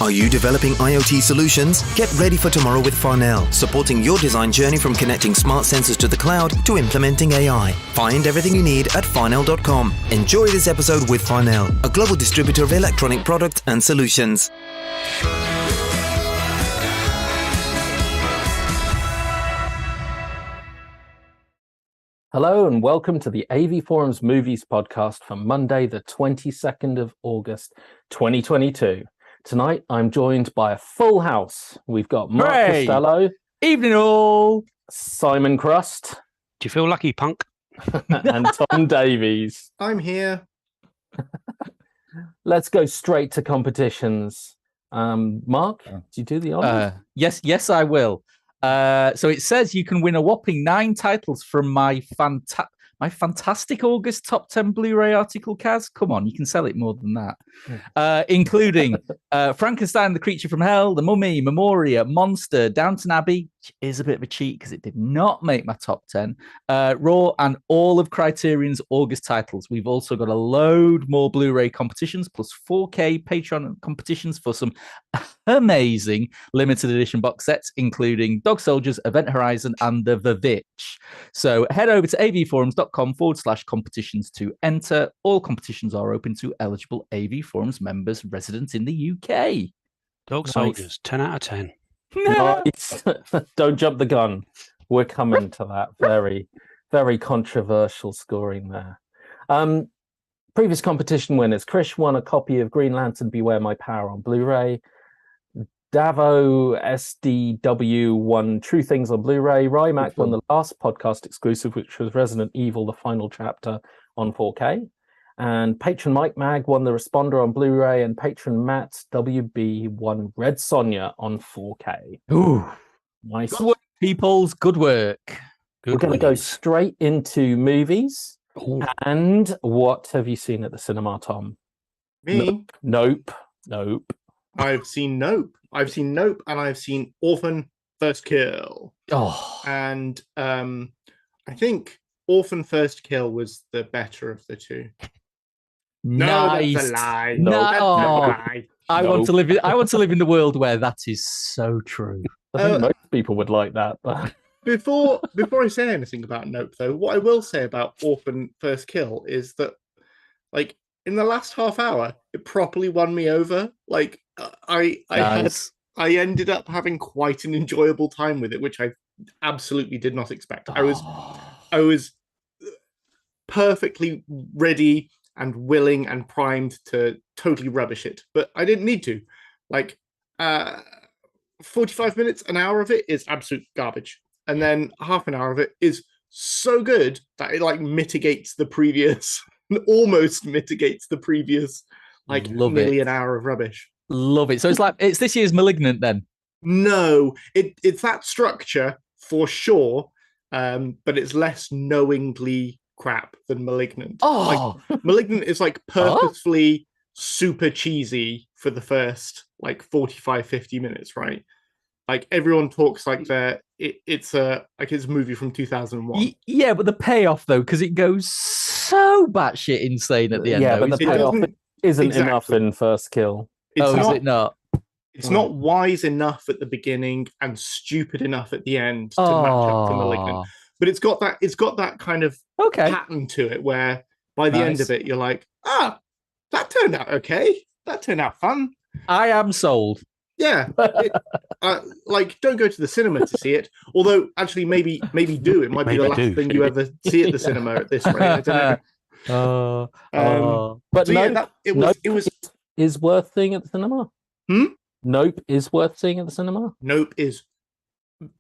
Are you developing IoT solutions? Get ready for tomorrow with Farnell, supporting your design journey from connecting smart sensors to the cloud to implementing AI. Find everything you need at farnell.com. Enjoy this episode with Farnell, a global distributor of electronic products and solutions. Hello and welcome to the AV Forums Movies podcast for Monday, the 22nd of August, 2022. Tonight, I'm joined by a full house. We've got Mark Costello. Evening all. Simon Crust. Do you feel lucky, punk? And Tom Davies. I'm here. Let's go straight to competitions. Mark, do you do the honors? Yes, I will. So it says you can win a whopping 9 titles from my fantastic August top 10 Blu-ray article, Kaz. Come on, you can sell it more than that. Including Frankenstein, The Creature from Hell, The Mummy, Memoria, Monster, Downton Abbey, which is a bit of a cheat because it did not make my top 10, Raw, and all of Criterion's August titles. We've also got a load more Blu-ray competitions, plus 4K Patreon competitions for some amazing limited edition box sets, including Dog Soldiers, Event Horizon, and The Vivitch. So head over to avforums.com/competitions to enter. All competitions are open to eligible AV Forums members resident in the UK. Dog Soldiers, 10 out of 10. Nice. Don't jump the gun. We're coming to that. Very, very controversial scoring there. Previous competition winners. Krish won a copy of Green Lantern Beware My Power on Blu-ray. Davo SDW won True Things on Blu-ray. Rymac won the last podcast exclusive, which was Resident Evil, the final chapter on 4K. And Patron Mike Mag won The Responder on Blu-ray, and Patron Matt WB won Red Sonja on 4K. Ooh, nice. Good work, peoples. Good work. We're going to go straight into movies. Ooh. And what have you seen at the cinema, Tom? Me? Nope. I've seen Nope, and I've seen Orphan First Kill. Oh. And I think Orphan First Kill was the better of the two. Nice. No, that's a lie. No. That's a lie. I want to live in the world where that is so true. I think most people would like that. But before I say anything about Nope, though, what I will say about Orphan First Kill is that, like, in the last half hour, it properly won me over. Like, I ended up having quite an enjoyable time with it, which I absolutely did not expect. I was perfectly ready and willing and primed to totally rubbish it, but I didn't need to. Like, 45 minutes, an hour of it is absolute garbage, and then half an hour of it is so good that it almost mitigates the previous like nearly an hour of rubbish. Love it. So it's this year's Malignant then? No, it's that structure for sure, but it's less knowingly crap than Malignant. Oh, like, Malignant is like purposefully super cheesy for the first like 45-50 minutes, right? Like everyone talks like it's a movie from 2001. Yeah, but the payoff though, because it goes so batshit insane at the end. Yeah, though, but the payoff isn't enough in First Kill. Is it not? It's not wise enough at the beginning and stupid enough at the end to match up to Malignant. But it's got that kind of pattern to it where by the end of it you're like, that turned out okay. That turned out fun. I am sold. Yeah, don't go to the cinema to see it. Although, actually, maybe do. It might be the last thing you ever see at the cinema at this rate. I don't know. But so Nope, it was is worth seeing at the cinema. Nope is worth seeing at the cinema. Nope is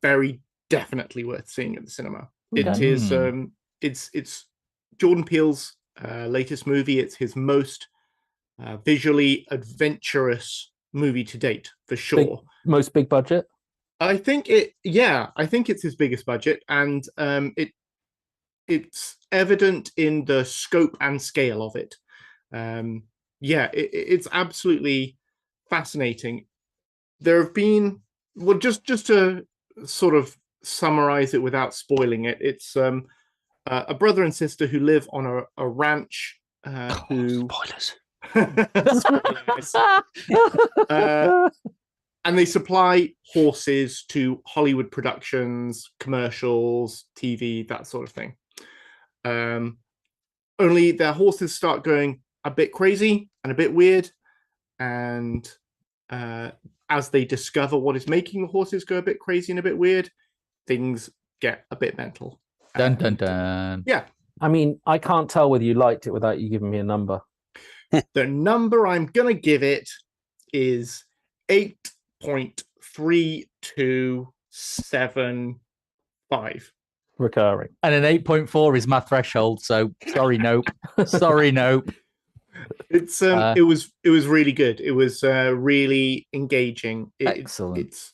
very definitely worth seeing at the cinema. Okay. It is. It's Jordan Peele's latest movie. It's his most visually adventurous movie to date, for sure. Most big budget? I think it's his biggest budget, and it's evident in the scope and scale of it. It's absolutely fascinating. There have been, well, just to sort of summarize it without spoiling it, it's a brother and sister who live on a ranch who spoilers That's hilarious. And they supply horses to Hollywood productions, commercials, TV, that sort of thing. Only their horses start going a bit crazy and a bit weird. And as they discover what is making the horses go a bit crazy and a bit weird, things get a bit mental. Dun, dun, dun. Yeah. I mean, I can't tell whether you liked it without you giving me a number. The number I'm going to give it is 8.3275. Recurring. And an 8.4 is my threshold. So sorry, nope. Sorry, nope. It's it was really good. It was really engaging. Excellent. It's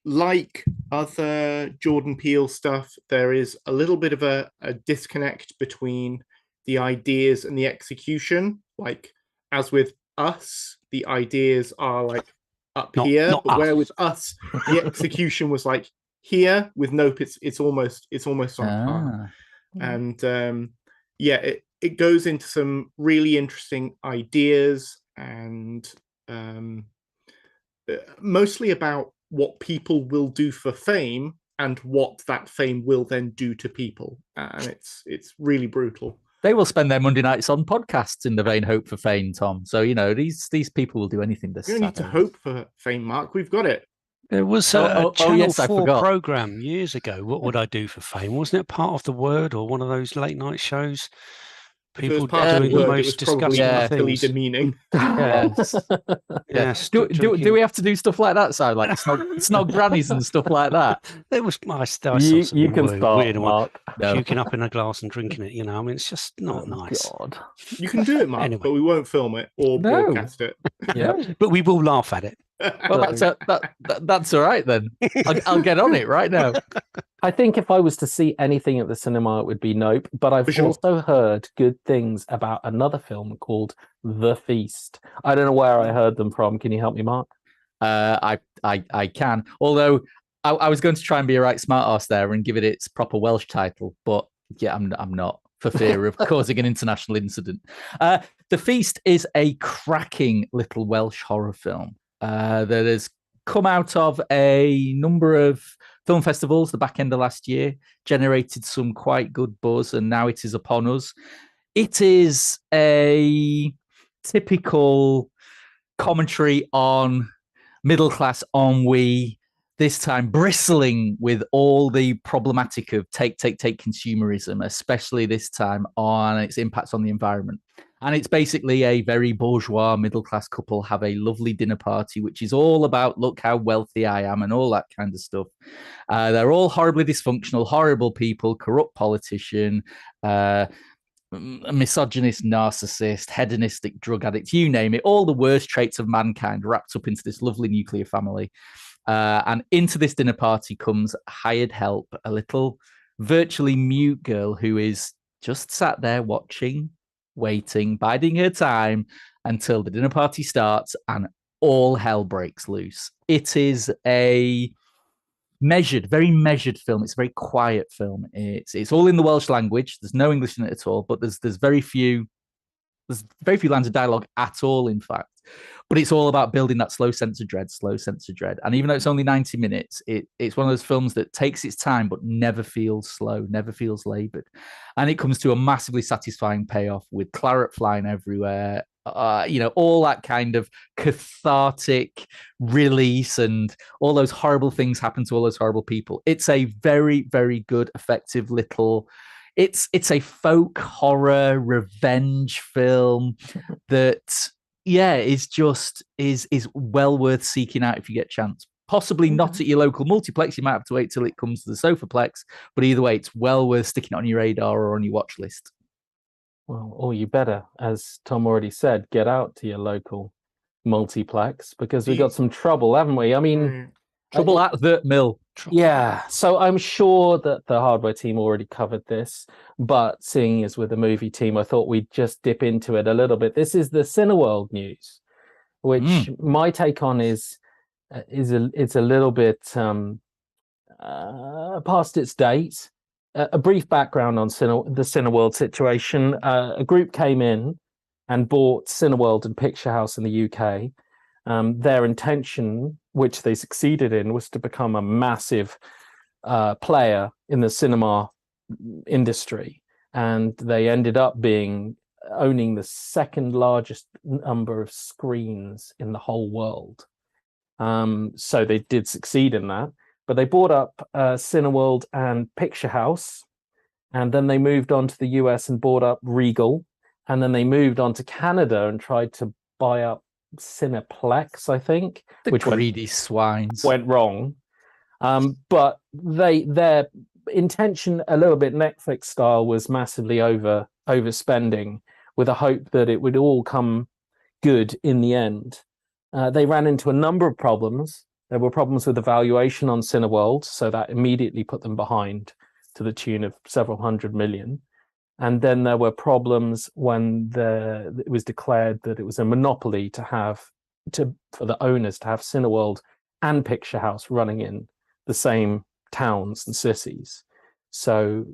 like other Jordan Peele stuff. There is a little bit of a disconnect between the ideas and the execution. Like as with Us, the ideas are like up here, not but Us. where with Us, the execution was like here. With Nope, it's almost on par. And it goes into some really interesting ideas and mostly about what people will do for fame and what that fame will then do to people. And it's really brutal. They will spend their Monday nights on podcasts in the vain hope for fame, Tom. So, you know, these people will do anything this You don't need to hope for fame, Mark. We've got it. There was a Channel yes, I 4 forgot. program years ago. What would I do for fame? Wasn't it part of The Word or one of those late night shows? If it was People part of doing the the word, it most was probably disgusting utterly things. demeaning. Yes. Yes. Do we have to do stuff like that? So like snog grannies and stuff like that. There was I saw You some can weird start, one, Mark. No. puking up in a glass and drinking it. You know, I mean, it's just not nice. God. You can do it, Mark, Anyway. but we won't film it or No. broadcast it. Yeah. But we will laugh at it. Well, that's all right then. I'll get on it right now. I think if I was to see anything at the cinema, it would be Nope. But I've For sure. also heard good things about another film called The Feast. I don't know where I heard them from. Can you help me, Mark? I can. Although I was going to try and be a right smart ass there and give it its proper Welsh title, but yeah, I'm not, for fear of causing an international incident. The Feast is a cracking little Welsh horror film that has come out of a number of film festivals the back end of last year, generated some quite good buzz, and now it is upon us. It is a typical commentary on middle-class ennui, this time bristling with all the problematic of take consumerism, especially this time on its impacts on the environment. And it's basically a very bourgeois middle-class couple have a lovely dinner party, which is all about, look how wealthy I am and all that kind of stuff. They're all horribly dysfunctional, horrible people, corrupt politician, a misogynist, narcissist, hedonistic drug addict, you name it, all the worst traits of mankind wrapped up into this lovely nuclear family. And into this dinner party comes hired help, a little virtually mute girl who is just sat there watching, waiting, biding her time until the dinner party starts and all hell breaks loose. It is a very measured film. It's a very quiet film. It's all in the Welsh language. There's no English in it at all, but there's very few lines of dialogue at all, in fact. But it's all about building that slow sense of dread. And even though it's only 90 minutes, it's one of those films that takes its time but never feels slow, never feels labored. And it comes to a massively satisfying payoff with claret flying everywhere, all that kind of cathartic release, and all those horrible things happen to all those horrible people. It's a very, very good, effective little... It's a folk horror revenge film that... is well worth seeking out if you get a chance. Possibly not at your local multiplex. You might have to wait till it comes to the Sofaplex. But either way, it's well worth sticking it on your radar or on your watch list. Well, or you better, as Tom already said, get out to your local multiplex, because we've got some trouble, haven't we? I mean, trouble at the mill. Yeah, so I'm sure that the hardware team already covered this, but seeing as with the movie team, I thought we'd just dip into it a little bit. This is the Cineworld news, which my take on is it's a little bit past its date. A brief background on the Cineworld situation. A group came in and bought Cineworld and Picture House in the UK. Their intention, which they succeeded in, was to become a massive player in the cinema industry, and they ended up owning the second largest number of screens in the whole world. So they did succeed in that, but they bought up Cineworld and Picture House, and then they moved on to the US and bought up Regal, and then they moved on to Canada and tried to buy up Cineplex, I think, which greedy swines went wrong. But their intention, a little bit Netflix style, was massively overspending with a hope that it would all come good in the end. They ran into a number of problems. There were problems with the valuation on Cineworld, so that immediately put them behind to the tune of several hundred million. And then there were problems when it was declared that it was a monopoly for the owners to have Cineworld and Picture House running in the same towns and cities. So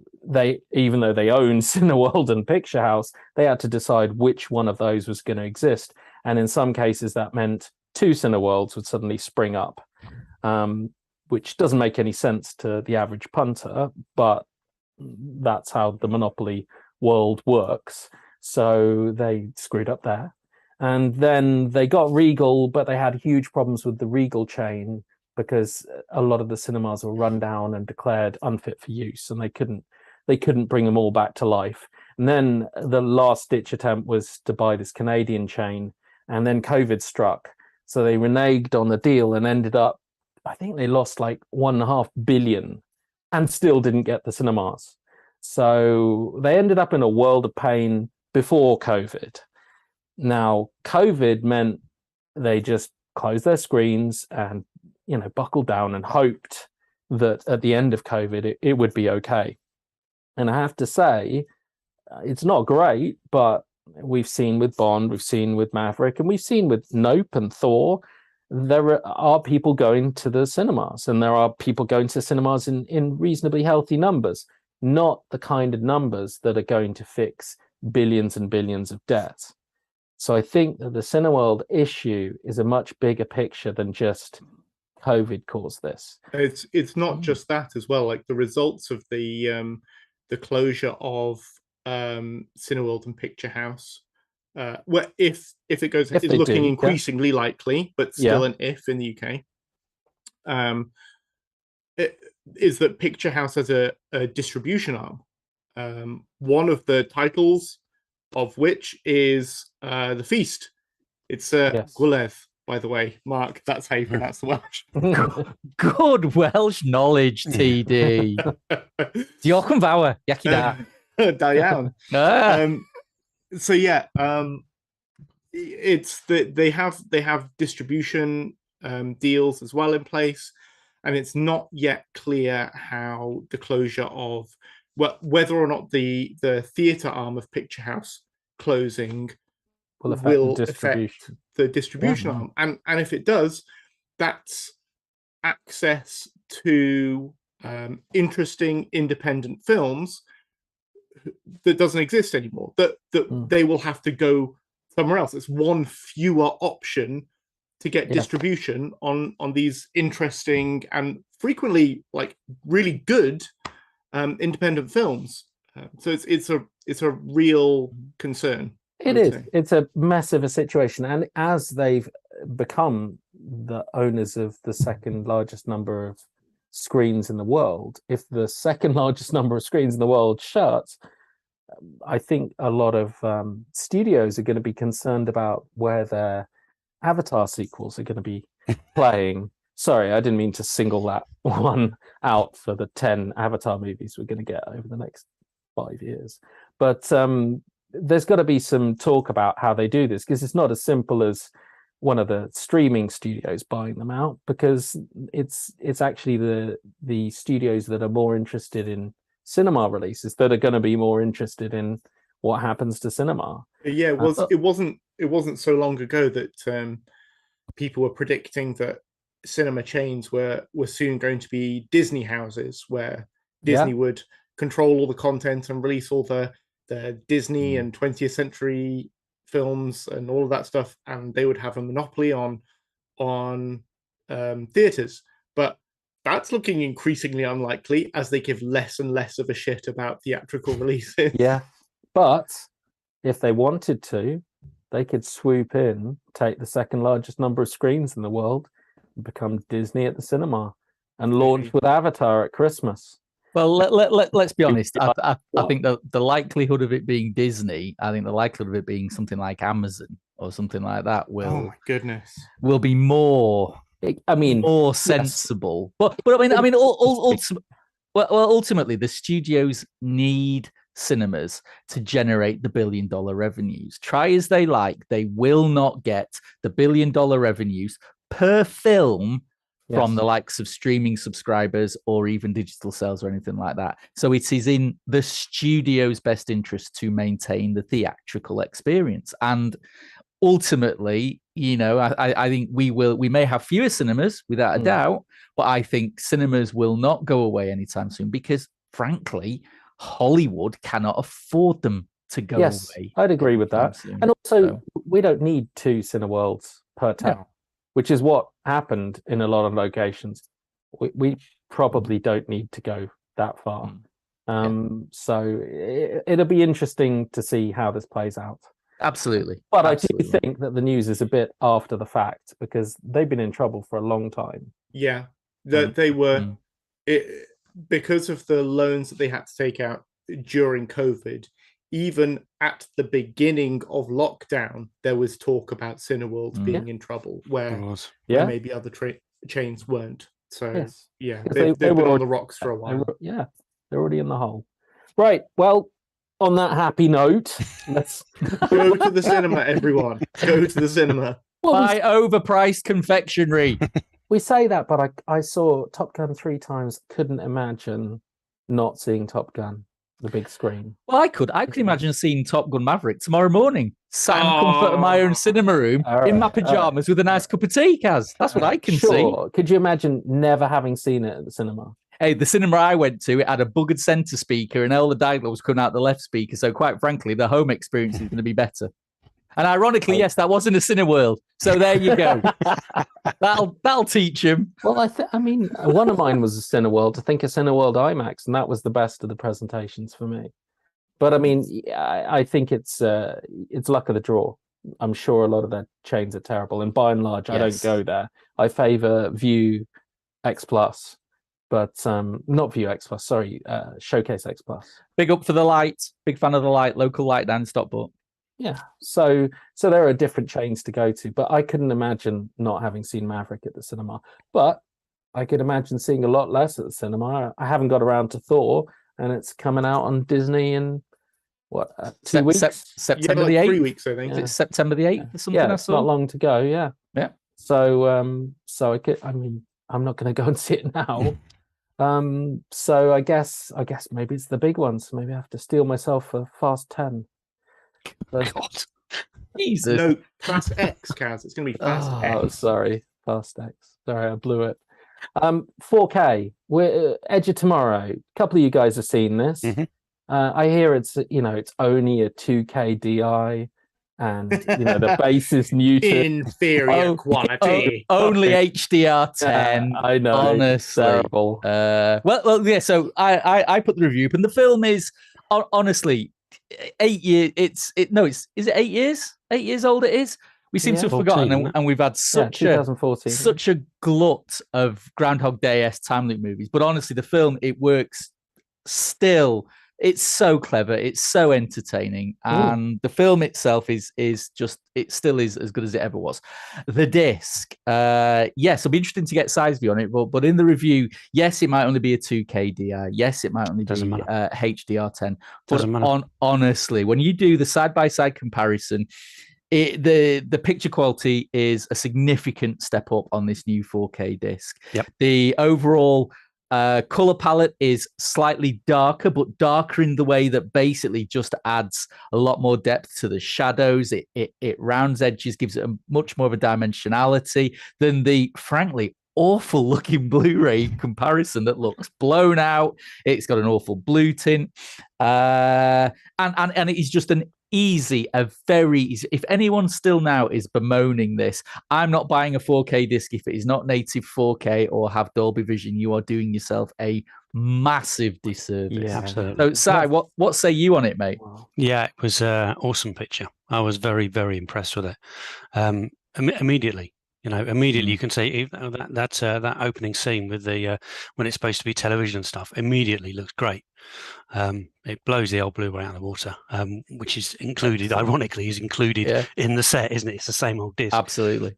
even though they owned Cineworld and Picture House, they had to decide which one of those was going to exist. And in some cases, that meant two Cineworlds would suddenly spring up, which doesn't make any sense to the average punter, but that's how the monopoly world works. So they screwed up there. And then they got Regal, but they had huge problems with the Regal chain because a lot of the cinemas were run down and declared unfit for use, and they couldn't bring them all back to life. And then the last ditch attempt was to buy this Canadian chain, and then COVID struck. So they reneged on the deal and ended up, I think they lost like $1.5 billion and still didn't get the cinemas. So they ended up in a world of pain before COVID. Now, COVID meant they just closed their screens and, buckled down and hoped that at the end of COVID, it would be okay. And I have to say, it's not great, but we've seen with Bond, we've seen with Maverick, and we've seen with Nope and Thor, there are people going to the cinemas, and there are people going to cinemas in reasonably healthy numbers, not the kind of numbers that are going to fix billions and billions of debt. So I think that the Cineworld issue is a much bigger picture than just COVID caused this. It's not just that as well. Like the results of the closure of Cineworld and Picture House, if it goes, it's looking increasingly likely, but still an if in the UK. Is that Picture House has a distribution arm. One of the titles of which is The Feast. It's Gwynedd, by the way, Mark. That's how you pronounce the Welsh. Good Welsh knowledge, TD. Diolch yn fawr, yaki da. Da iawn. So yeah, it's that they have distribution deals as well in place, and it's not yet clear how the closure of whether or not the theatre arm of Picture House closing will affect the distribution arm, and if it does, that's access to interesting independent films that doesn't exist anymore. That they will have to go somewhere else. It's one fewer option to get distribution on these interesting and frequently like really good independent films. So it's a real concern. It is. It's a mess of a situation, and as they've become the owners of the second largest number of screens in the world, if the second largest number of screens in the world shuts, I think a lot of studios are going to be concerned about where their Avatar sequels are going to be playing. Sorry, I didn't mean to single that one out for the 10 Avatar movies we're going to get over the next 5 years. But there's got to be some talk about how they do this, because it's not as simple as one of the streaming studios buying them out, because it's actually the studios that are more interested in cinema releases that are going to be more interested in what happens to cinema. Yeah, it wasn't so long ago that people were predicting that cinema chains were soon going to be Disney houses, where Disney would control all the content and release all the Disney and 20th century films and all of that stuff, and they would have a monopoly on theaters. But that's looking increasingly unlikely as they give less and less of a shit about theatrical releases. Yeah, but if they wanted to, they could swoop in, take the second largest number of screens in the world, and become Disney at the cinema, and launch with Avatar at Christmas. Well, let's be honest. I think the likelihood of it being Disney, I think the likelihood of it being something like Amazon or something like that will. Oh my goodness! Will be more. I mean, more sensible. Yes. But I mean, ultimately, the studios need cinemas to generate the $1 billion revenues. Try as they like, they will not get the $1 billion revenues per film from the likes of streaming subscribers or even digital sales or anything like that. So it is in the studio's best interest to maintain the theatrical experience. And ultimately, I think we may have fewer cinemas without a doubt, but I think cinemas will not go away anytime soon because, frankly, Hollywood cannot afford them to go away. I'd agree with that. Soon. And also, we don't need 2 Cineworlds per town, which is what happened in a lot of locations. We probably don't need to go that far. So it'll be interesting to see how this plays out. Absolutely. But absolutely. I do think that the news is a bit after the fact because they've been in trouble for a long time. Yeah, they were because of the loans that they had to take out during COVID. Even at the beginning of lockdown, there was talk about Cineworld being in trouble, where maybe other chains weren't. So they've been on the rocks for a while. They're already in the hole. Right. Well, on that happy note, let's go to the cinema, everyone. Go to the cinema. Buy overpriced confectionery. We say that, but I saw Top Gun 3 times. Couldn't imagine not seeing Top Gun, the big screen. Well, I could imagine seeing Top Gun Maverick tomorrow morning, sat in the comfort of my own cinema room in my pajamas with a nice cup of tea, Kaz. That's what I can see. Could you imagine never having seen it at the cinema? Hey, the cinema I went to, it had a buggered centre speaker and all the dialogue was coming out the left speaker. So quite frankly, the home experience is going to be better. And ironically, yes, that wasn't a Cineworld. So there you go. that'll teach him. Well, I mean, one of mine was a Cineworld. I think a Cineworld IMAX, and that was the best of the presentations for me. But I mean, I think it's luck of the draw. I'm sure a lot of their chains are terrible, and by and large, I don't go there. I favour View X Plus. But not View X Plus, sorry, Showcase X Plus. Big up for the light. Big fan of the light. Local light down in Stockport. Yeah, so there are different chains to go to, but I couldn't imagine not having seen Maverick at the cinema. But I could imagine seeing a lot less at the cinema. I haven't got around to Thor, and it's coming out on Disney in 2 weeks? September the 8th. 3 weeks, I think. Is it September the 8th or something? Yeah, it's not long to go. Yeah. So I could. I mean, I'm not going to go and see it now. So I guess maybe it's the big ones. Maybe I have to steel myself for Fast 10. God. Jesus. No, Fast X, Kaz. It's going to be Fast X. Oh, sorry. Fast X. Sorry, I blew it. 4K. We're Edge of Tomorrow. A couple of you guys have seen this. I hear it's only a 2K DI. And the base is muted. Inferior quality. Only HDR10. I know. Honestly. Terrible. Well, yeah. So I put the review up, and the film is honestly 8 years. Is it 8 years? 8 years old. It is. We seem to have 14, forgotten, and we've had such a glut of Groundhog Day-esque time loop movies. But honestly, the film, it works still. It's so clever. It's so entertaining, and the film itself is just, it still is as good as it ever was. The disc, yes, it'll be interesting to get size view on it, but in the review, yes, it might only be a 2K DI. Yes, it might only be HDR10. But honestly, when you do the side by side comparison, the picture quality is a significant step up on this new 4K disc. Yep. The overall color palette is slightly darker, but darker in the way that basically just adds a lot more depth to the shadows. It rounds edges, gives it a much more of a dimensionality than the frankly awful looking Blu-ray comparison that looks blown out. It's got an awful blue tint, and it is just an easy, a very easy. If anyone still now is bemoaning this, I'm not buying a 4K disc if it is not native 4K or have Dolby Vision. You are doing yourself a massive disservice. Yeah. Absolutely. So, Si, what say you on it, mate? Yeah, it was an awesome picture. I was very, very impressed with it. Immediately, you can see that opening scene with the when it's supposed to be television and stuff. Immediately looks great. It blows the old Blu-ray out of the water, which is included. Ironically, is included in the set, isn't it? It's the same old disc. Absolutely.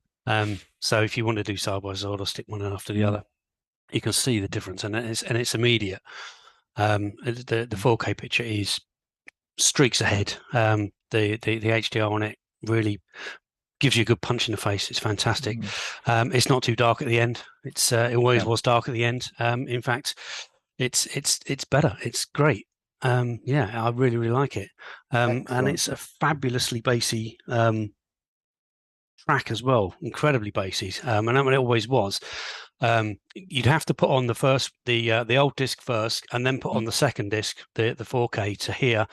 So if you want to do side by side or stick one after the other, you can see the difference, and it's immediate. The 4K picture is streaks ahead. The HDR on it really gives you a good punch in the face. It's fantastic. It's not too dark at the end. It always was dark at the end. In fact, it's better. It's great. I really, really like it. And it's a fabulously bassy track as well. Incredibly bassy. And it always was. You'd have to put on the old disc first, and then put on the second disc, the 4K, to hear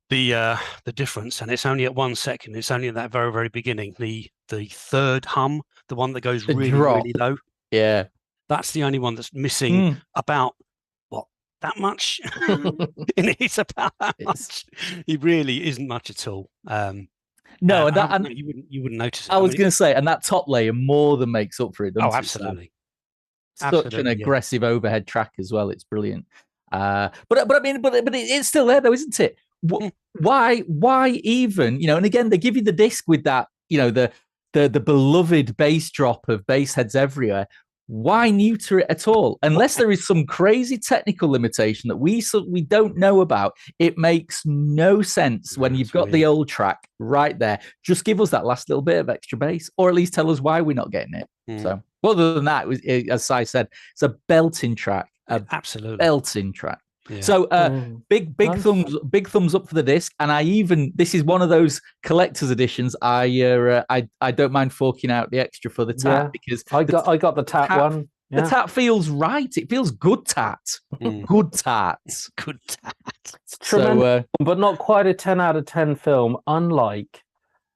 the difference. And it's only at 1 second. It's only at that very, very beginning. The third hum, the one that goes really, really low. Yeah, that's the only one that's missing about that much. And it's about that much. It really isn't much at all. No, you wouldn't notice it. I was going to say, and that top layer more than makes up for it. Oh, absolutely. Such an aggressive overhead track as well. It's brilliant. But it's still there though, isn't it? Why even? And again, they give you the disc with that, the beloved bass drop of bass heads everywhere. Why neuter it at all? Unless there is some crazy technical limitation that we don't know about, it makes no sense when you've got the old track right there. Just give us that last little bit of extra bass, or at least tell us why we're not getting it. So, other than that, as Si said, it's a belting track. Absolutely belting track. Yeah. So big thumbs up for the disc, and this is one of those collector's editions. I don't mind forking out the extra for the tat because I got the tat one. Yeah. The tat feels right. It feels good tat. Good tat. Good tat. It's tremendous, but not quite a 10 out of 10 film. Unlike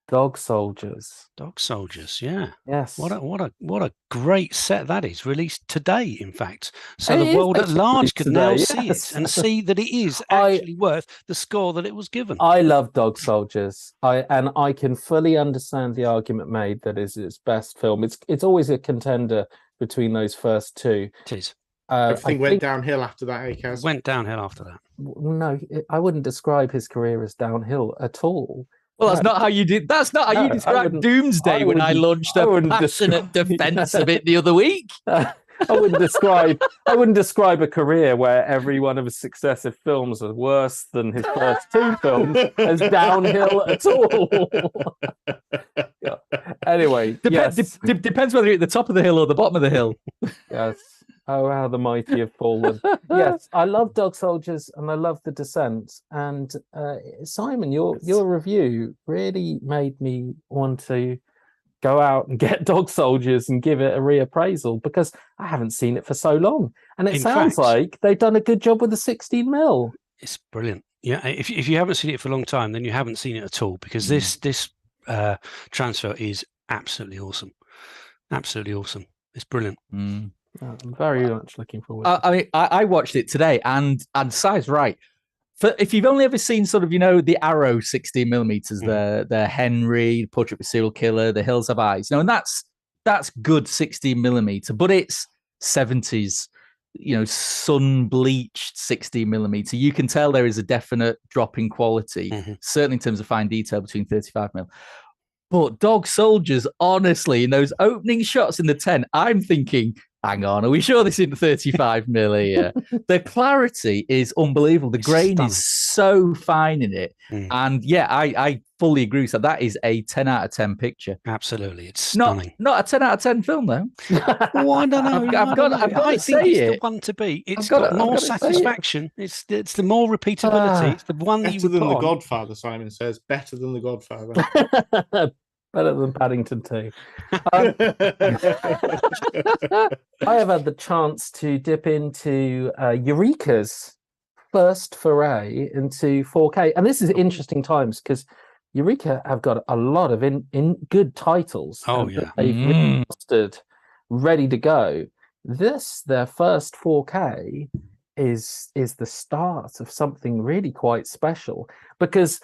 Dog Soldiers. Dog Soldiers, yeah. Yes. What a great set that is. Released today, in fact. So the world at large could now see it and see that it is actually worth the score that it was given. I love Dog Soldiers. I can fully understand the argument made that is its best film. It's always a contender between those first two. It is. Everything went downhill after that, Kaz. Went downhill after that. No, I wouldn't describe his career as downhill at all. Well, that's not how you did. That's not how you described Doomsday when I launched a passionate defense of it the other week. I wouldn't describe a career where every one of his successive films are worse than his first two films as downhill at all. Yeah. Anyway, depends whether you're at the top of the hill or the bottom of the hill. Yes. Oh, how the mighty have fallen. Yes, I love Dog Soldiers and I love The Descent. And Simon, your review really made me want to go out and get Dog Soldiers and give it a reappraisal because I haven't seen it for so long. And it sounds like they've done a good job with the 16mm. It's brilliant. Yeah, if you haven't seen it for a long time, then you haven't seen it at all because this transfer is absolutely awesome. Absolutely awesome. It's brilliant. I'm very much looking forward. I watched it today, and Si's right. If you've only ever seen sort of the Arrow 16mm, the Henry, Portrait of a Serial Killer, The Hills Have Eyes, and that's good 16mm, but it's 70s, sun bleached 16mm. You can tell there is a definite drop in quality, certainly in terms of fine detail between 35mm. But Dog Soldiers, honestly, in those opening shots in the tent, I'm thinking, hang on, are we sure this isn't 35mm here? The clarity is unbelievable. The grain is so fine in it. And yeah, I fully agree. So that is a 10 out of 10 picture. Absolutely. It's stunning. Not a 10 out of 10 film, though. Oh, I don't know. I've got I to think say it's it. the one to be. It's got more satisfaction. It's the more repeatability. It's the one that you would better than put The on. Godfather, Simon says. Better than The Godfather. Better than Paddington 2. I have had the chance to dip into Eureka's first foray into 4K. And this is interesting times because Eureka have got a lot of in good titles. Oh, and yeah. they've remastered, ready to go. This, their first 4K, is the start of something really quite special, because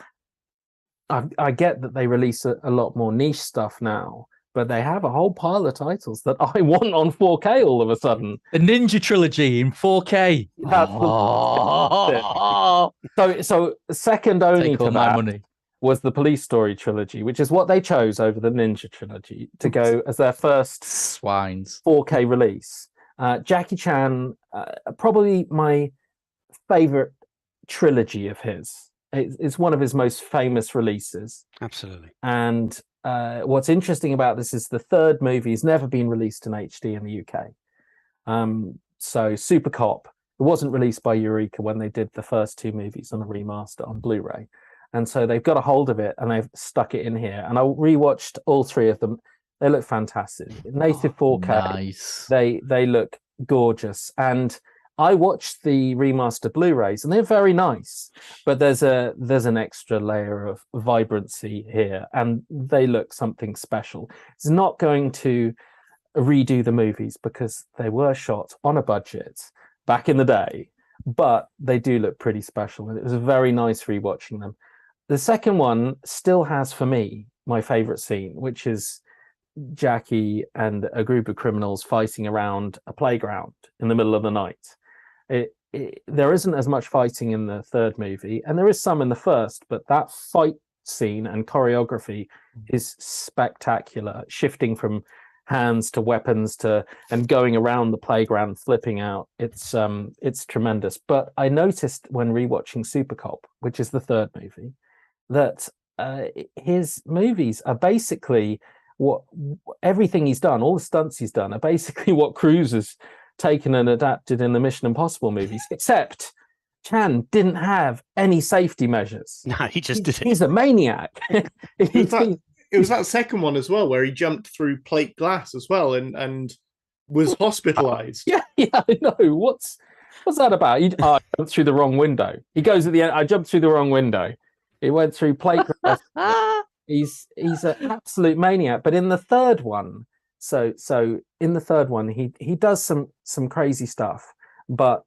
I get that they release a lot more niche stuff now, but they have a whole pile of titles that I want on 4K all of a sudden. The Ninja Trilogy in 4K. That's so second only Take to all my that money. was the Police Story Trilogy, which is what they chose over the Ninja Trilogy to go as their first Swines 4K release. Jackie Chan, probably my favorite trilogy of his. It's one of his most famous releases. Absolutely. And what's interesting about this is the third movie has never been released in HD in the UK. So Super Cop, it wasn't released by Eureka when they did the first two movies on a remaster on Blu-ray. And so they've got a hold of it and they've stuck it in here. And I rewatched all three of them. They look fantastic. Native 4K. Nice. They look gorgeous. And I watched the remastered Blu-rays and they're very nice, but there's an extra layer of vibrancy here and they look something special. It's not going to redo the movies because they were shot on a budget back in the day, but they do look pretty special. And it was very nice rewatching them. The second one still has for me my favorite scene, which is Jackie and a group of criminals fighting around a playground in the middle of the night. There isn't as much fighting in the third movie, and there is some in the first, but that fight scene and choreography is spectacular, shifting from hands to weapons and going around the playground, flipping out. It's tremendous. But I noticed when rewatching Super Cop, which is the third movie, that his movies are basically what everything he's done, all the stunts he's done, are basically what Cruise has taken and adapted in the Mission Impossible movies, except Chan didn't have any safety measures. No, he just did it. He's a maniac. It was that second one as well, where he jumped through plate glass as well and was hospitalized. Yeah, I know. What's that about? I jumped through the wrong window. He goes at the end, I jumped through the wrong window. He went through plate glass. He's an absolute maniac. But in the third one, so in the third one, he does some crazy stuff, but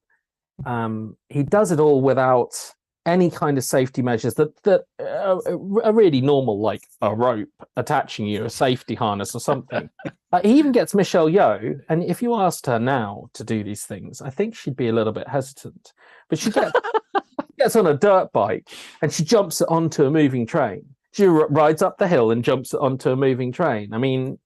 he does it all without any kind of safety measures that are really normal, like a rope attaching you, a safety harness or something. He even gets Michelle Yeoh, and if you asked her now to do these things, I think she'd be a little bit hesitant. But she gets on a dirt bike and she jumps onto a moving train. She rides up the hill and jumps onto a moving train. I mean,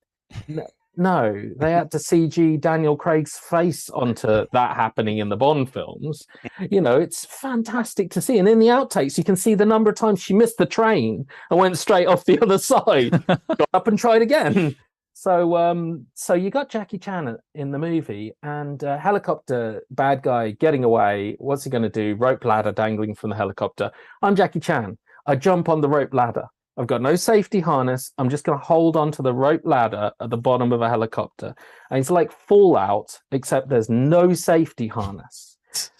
no, they had to CG Daniel Craig's face onto that happening in the Bond films. You know, it's fantastic to see. And in the outtakes, you can see the number of times she missed the train and went straight off the other side, got up and tried again. So you got Jackie Chan in the movie, and helicopter bad guy getting away. What's he going to do? Rope ladder dangling from the helicopter. I'm Jackie Chan. I jump on the rope ladder. I've got no safety harness. I'm just going to hold onto the rope ladder at the bottom of a helicopter. And it's like Fallout, except there's no safety harness.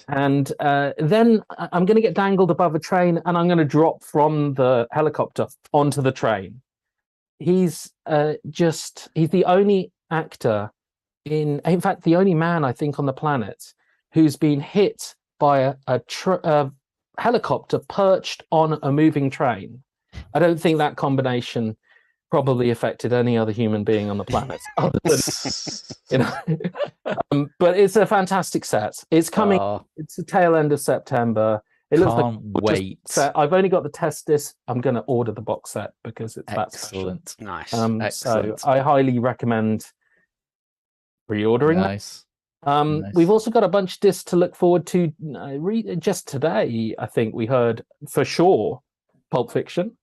And then I'm going to get dangled above a train and I'm going to drop from the helicopter onto the train. He's the only actor in fact, the only man I think on the planet who's been hit by a helicopter perched on a moving train. I don't think that combination probably affected any other human being on the planet. Other than, but it's a fantastic set. It's coming. It's the tail end of September. It looks Can't wait. I've only got the test disc. I'm going to order the box set because it's excellent. Nice. Excellent. So I highly recommend pre-ordering that. Nice. We've also got a bunch of discs to look forward to. Just today, I think we heard for sure Pulp Fiction.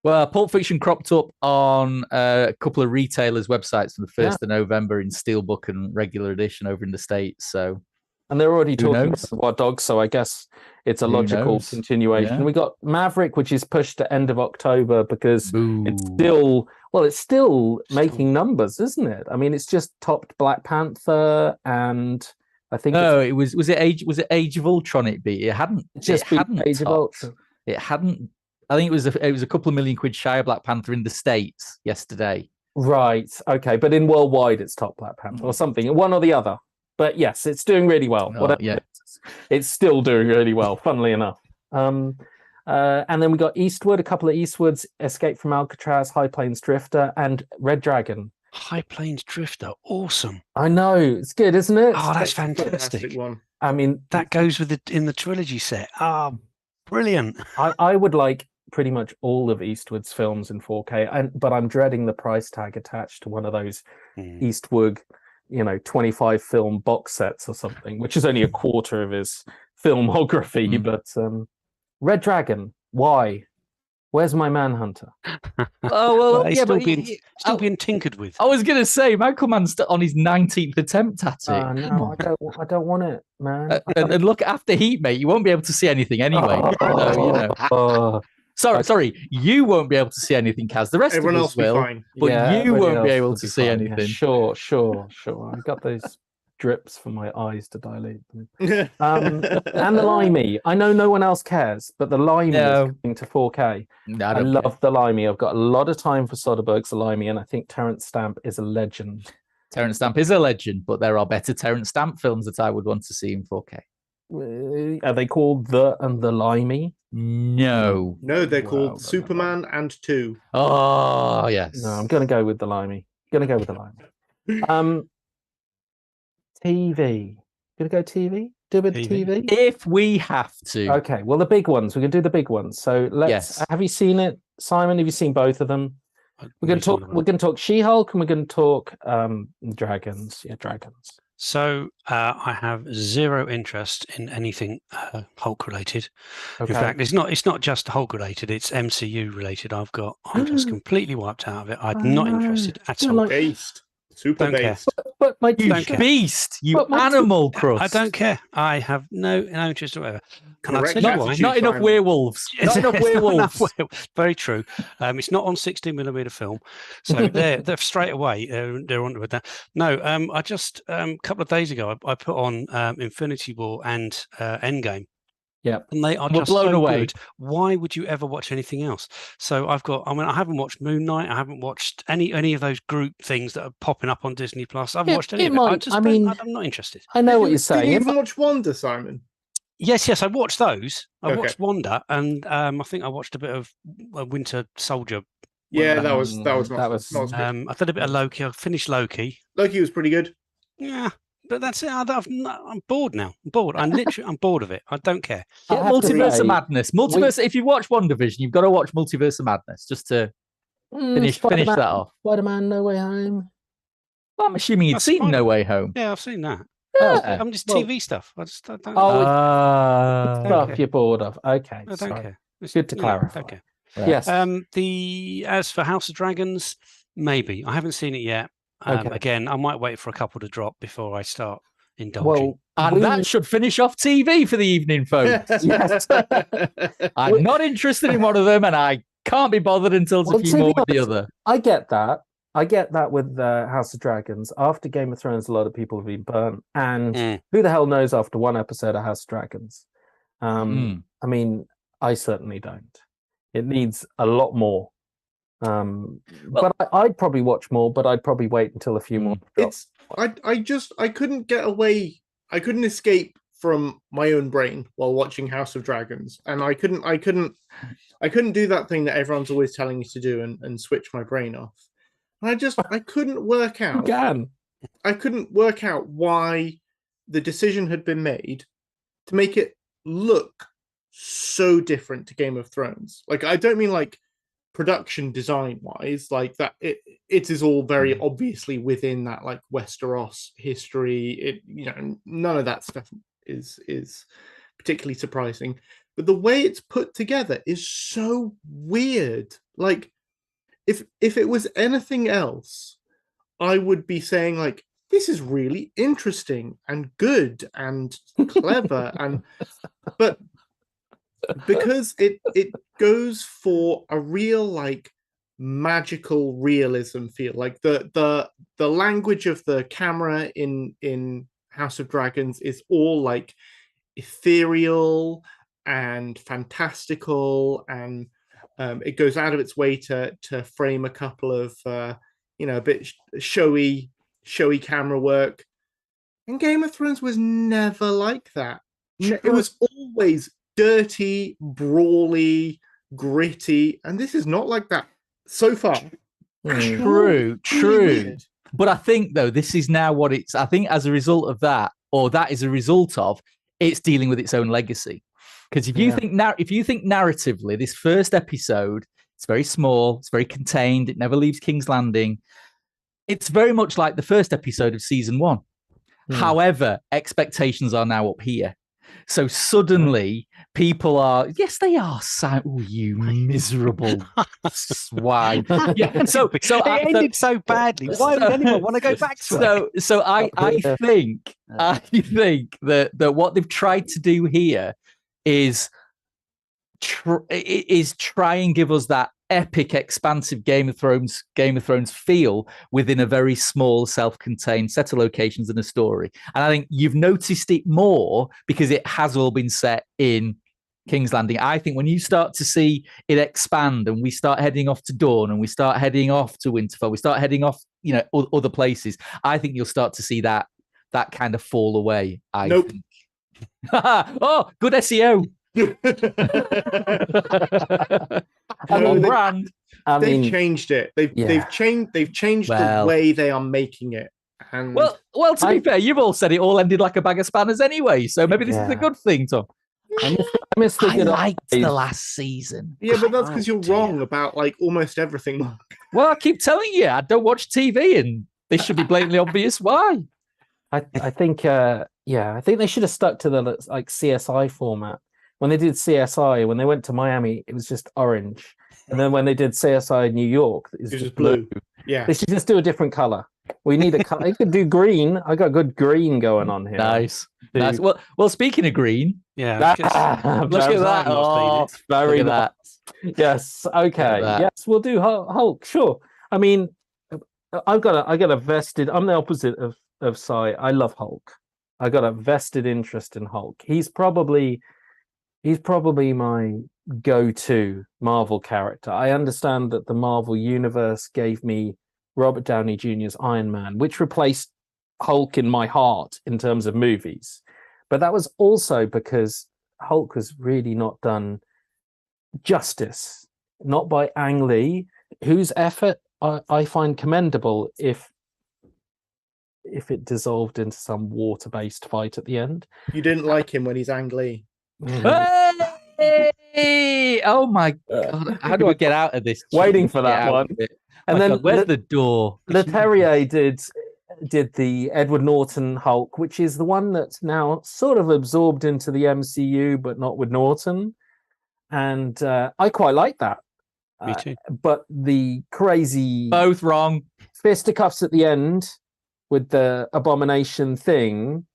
Well, Pulp Fiction cropped up on a couple of retailers' websites for the 1st of November in Steelbook and regular edition over in the States. And they're already talking about War Dogs, so I guess it's a logical continuation. Yeah. We got Maverick, which is pushed to end of October because it's still making numbers, isn't it? I mean, it's just topped Black Panther and I think No, it was it Age of Ultron it beat? It hadn't just it hadn't Age of topped. Ultron. It hadn't. I think it was a couple of million quid shy of Black Panther in the States yesterday. Right. Okay. But in worldwide, it's top Black Panther or something, one or the other. But yes, it's doing really well. Yeah. It's still doing really well, funnily enough. And then we got Eastwood, a couple of Eastwoods, Escape from Alcatraz, High Plains Drifter, and Red Dragon. High Plains Drifter, awesome. I know, it's good, isn't it? Oh, that's fantastic. One. I mean, that goes with in the trilogy set. Ah, brilliant. I would like pretty much all of Eastwood's films in 4K, but I'm dreading the price tag attached to one of those Eastwood, 25 film box sets or something, which is only a quarter of his filmography. But Red Dragon, why? Where's my Manhunter? Oh well, still being tinkered with. I was gonna say Michael Mann's on his 19th attempt at it. No, I don't want it, man. And look, after Heat, mate, you won't be able to see anything anyway. Sorry, you won't be able to see anything, Kaz. The rest Everyone of else us will, fine. but you won't be able to see fine. anything. Yeah, sure. I've got those drips for my eyes to dilate them. And the Limey. I know no one else cares, but the Limey is coming to 4K. No, I love the Limey. I've got a lot of time for Soderbergh's The Limey, and I think Terence Stamp is a legend. Terence Stamp is a legend, but there are better Terence Stamp films that I would want to see in 4K. Are they called The Limey? No, they're called Superman and 2. Oh yes. No, I'm going to go with the Limey. TV. Gonna go TV? Do a bit of TV? If we have to. Okay, well, the big ones. We're going to do the big ones. So let's. Have you seen it, Simon? Have you seen both of them? We're going to talk She-Hulk, and we're going to talk dragons. Yeah, dragons. So I have zero interest in anything Hulk related. Okay. In fact, it's not just Hulk related; it's MCU related. I'm just completely wiped out of it. I'm not interested at all. Based. Super based. But my beast, you animal Crust. I don't care. I have no interest whatever. Can I tell you why? Not enough werewolves. Not enough werewolves. Very true. It's not on 16mm film, so they're straight away they're onto with that. No, I just a couple of days ago I put on Infinity War and Endgame. Yeah, and they are just blown away. Good. Why would you ever watch anything else? So I haven't watched Moon Knight. I haven't watched any of those group things that are popping up on Disney Plus. I haven't watched any of it. I'm not interested. I know what you're saying. Did you even watch Wanda, Simon? Yes, I watched those. I watched Wanda, and I think I watched a bit of Winter Soldier. Yeah, that was not good. I did a bit of Loki. I finished Loki. Loki was pretty good. Yeah. But that's it. I'm bored now. I'm bored. I'm bored of it. I don't care. Multiverse of Madness. If you watch WandaVision, you've got to watch Multiverse of Madness just to finish that off. Spider-Man No Way Home. Well, I'm assuming you've seen No Way Home. Yeah, I've seen that. Yeah. I'm just TV stuff. I don't. Stuff you're bored of. Okay. I don't care. It's good to clarify. Okay. Yes. As for House of Dragons, maybe I haven't seen it yet. Again, I might wait for a couple to drop before I start indulging. Well, that should finish off TV for the evening, folks. Yes. I'm not interested in one of them, and I can't be bothered until it's a few more with the other. I get that with House of Dragons. After Game of Thrones, a lot of people have been burnt. And who the hell knows after one episode of House of Dragons? I mean, I certainly don't. It needs a lot more. But I'd probably watch more, but I'd probably wait until a few more. I couldn't get away. I couldn't escape from my own brain while watching House of Dragons, and I couldn't do that thing that everyone's always telling me to do and switch my brain off. And I couldn't work out. I couldn't work out why the decision had been made to make it look so different to Game of Thrones. Like, I don't mean like production design wise, like that it is all very obviously within that like Westeros history. None of that stuff is particularly surprising, but the way it's put together is so weird. Like, if it was anything else, I would be saying like, this is really interesting and good and clever, but because it goes for a real like magical realism feel, like the language of the camera in House of Dragons is all like ethereal and fantastical, and it goes out of its way to frame a couple of a bit showy camera work. And Game of Thrones was never like that. It was always dirty, brawly, gritty, and this is not like that so far. True. Weird. But I think, though, this is now what it's... I think as a result of that, or that is a result of, it's dealing with its own legacy. Because if you think narratively, this first episode, it's very small, it's very contained, it never leaves King's Landing. It's very much like the first episode of season 1. However, expectations are now up here. So suddenly people are, yes, they are. You miserable swine. Yeah. So it ended so badly. Why would anyone want to go back to it? So I think that what they've tried to do here is try and give us that epic, expansive Game of Thrones feel within a very small, self-contained set of locations and a story. And I think you've noticed it more because it has all been set in King's Landing. I think when you start to see it expand and we start heading off to Dawn and we start heading off to Winterfell, we start heading off, other places, I think you'll start to see that kind of fall away. I think. Oh, good SEO. Brand. They've changed it. They've changed the way they are making it. And well, to be fair, you've all said it all ended like a bag of spanners anyway. So maybe this is a good thing, Tom. I miss the good liked the last season. Yeah, but that's because you're wrong about like almost everything, Mark. Well, I keep telling you, I don't watch TV, and this should be blatantly obvious why. I think they should have stuck to the like CSI format. When they did CSI, when they went to Miami, it was just orange. And then when they did CSI New York, it was just blue. Yeah. They should just do a different color. We need a color. They could do green. I got good green going on here. Nice. Well, speaking of green. Yeah. Look at that. Oh, very nice. Yes. Okay. Yes, we'll do Hulk. Sure. I mean, I got a vested. I'm the opposite of Cy. I love Hulk. I got a vested interest in Hulk. He's probably my go-to Marvel character. I understand that the Marvel Universe gave me Robert Downey Jr.'s Iron Man, which replaced Hulk in my heart in terms of movies. But that was also because Hulk was really not done justice, not by Ang Lee, whose effort I find commendable if it dissolved into some water-based fight at the end. You didn't like him when he's Ang Lee. Hey! Oh my god! How do I get out of this? Waiting for that one. And then where's the door? Leterrier did the Edward Norton Hulk, which is the one that's now sort of absorbed into the MCU, but not with Norton. And I quite like that. Me too. But the crazy both wrong fisticuffs at the end with the abomination thing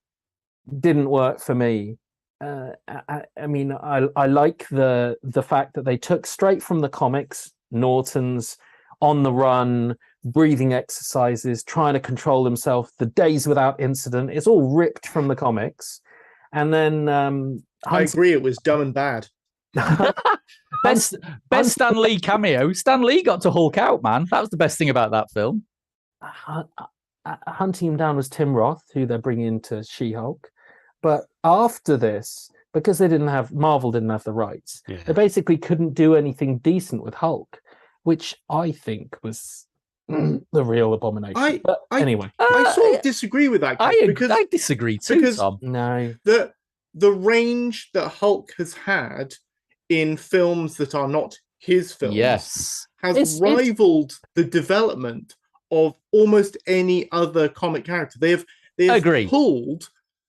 didn't work for me. I mean, I like the fact that they took straight from the comics, Norton's on the run, breathing exercises, trying to control himself, the days without incident. It's all ripped from the comics. And then I agree, it was dumb and bad. best Stan Lee cameo. Stan Lee got to Hulk out, man. That was the best thing about that film. Hunting him down was Tim Roth, who they're bringing into She-Hulk. But after this, because Marvel didn't have the rights, they basically couldn't do anything decent with Hulk, which I think was the real abomination. Anyway, I sort of disagree with that. I disagree too, Tom. No, the range that Hulk has had in films that are not his films, has rivaled the development of almost any other comic character. They have pulled.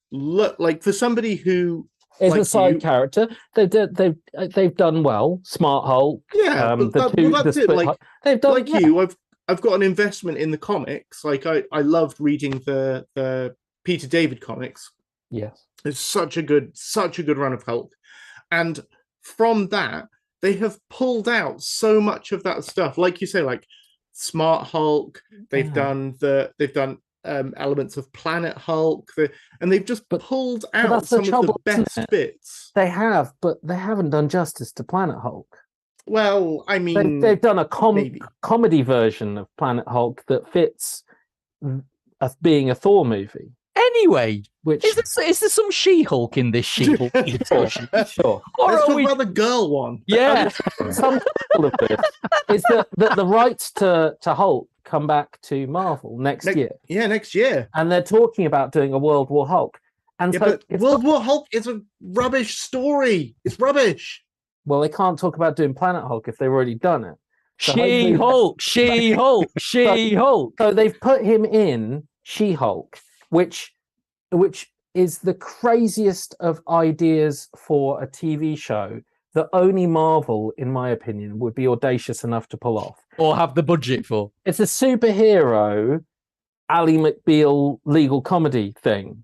Like for somebody who is a side character, they've done well. Smart Hulk, that's it. Like they've done like you. I've got an investment in the comics. Like I loved reading the Peter David comics. Yes, it's such a good run of Hulk, and from that they have pulled out so much of that stuff. Like you say, like Smart Hulk. They've done elements of Planet Hulk, and they've just pulled out that's the some of the trouble, isn't best it? bits. They have, but they haven't done justice to Planet Hulk. Well, I mean, They've done a maybe. comedy version of Planet Hulk that fits being a Thor movie. Anyway, Which is there some She-Hulk in this She-Hulk? sure. Or Let's are talk we- about the girl one. Yeah. Some of this is that the rights to Hulk come back to Marvel next year, Yeah, next year. and they're talking about doing a World War Hulk. And Yeah, so but it's World War Hulk is a rubbish story. It's rubbish. well, they can't talk about doing Planet Hulk if they've already done it. So She-Hulk, She-Hulk, She-Hulk. So they've put him in She-Hulk, which is the craziest of ideas for a TV show that only Marvel, in my opinion, would be audacious enough to pull off. Or have the budget for. It's a superhero Ally McBeal legal comedy thing,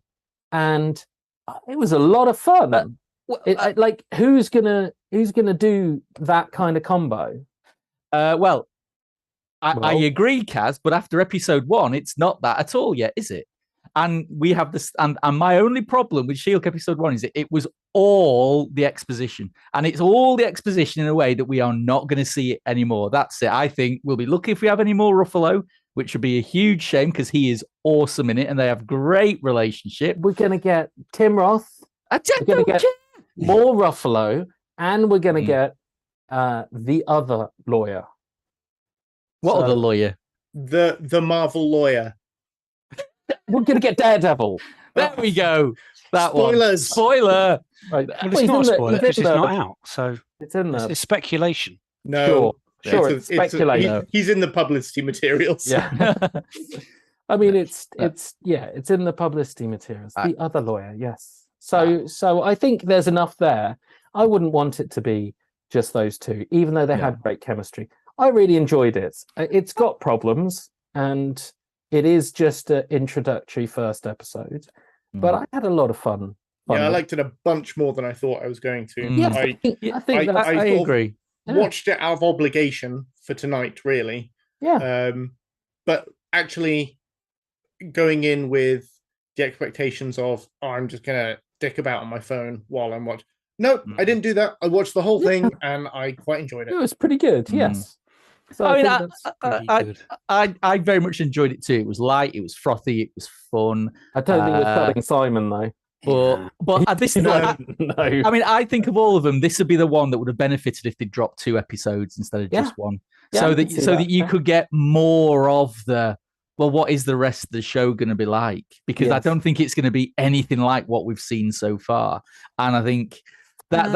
and it was a lot of fun. Like who's gonna do that kind of combo? Well, I agree, Kaz, but after episode 1, it's not that at all yet, is it? And we have this, and my only problem with She-Hulk episode 1 is that it was all the exposition, and it's all the exposition in a way that we are not going to see it anymore. That's it. I think we'll be lucky if we have any more Ruffalo, which would be a huge shame because he is awesome in it, and they have great relationship. We're gonna get Tim Roth. We're gonna get more Ruffalo, and we're gonna get the other lawyer. What other lawyer? The Marvel lawyer. We're gonna get Daredevil. There we go. That Spoilers. one. Spoiler. Right. Well, it's not a spoiler because it's not out, so It's in there. it's speculation. No, Sure, it's speculation. He's in the publicity materials. Yeah. I mean, it's in the publicity materials. The other lawyer, yes. So I think there's enough there. I wouldn't want it to be just those two, even though they had great chemistry. I really enjoyed it. It's got problems, and it is just an introductory first episode, but I had a lot of fun. Yeah, I liked it a bunch more than I thought I was going to. Yeah, I think I agree. Watched it out of obligation for tonight, really. Yeah. But actually going in with the expectations of, I'm just going to dick about on my phone while I'm watching. Nope, I didn't do that. I watched the whole thing and I quite enjoyed it. It was pretty good, yes. So I mean, think I very much enjoyed it too. It was light, it was frothy, it was fun. I don't think we're telling Simon, though. But this is No. I mean, I think of all of them, this would be the one that would have benefited if they dropped 2 episodes instead of just one. Yeah, so I that can see so that, that you yeah. could get more of the, well, what is the rest of the show going to be like? Because I Yes. don't think it's going to be anything like what we've seen so far. And I think but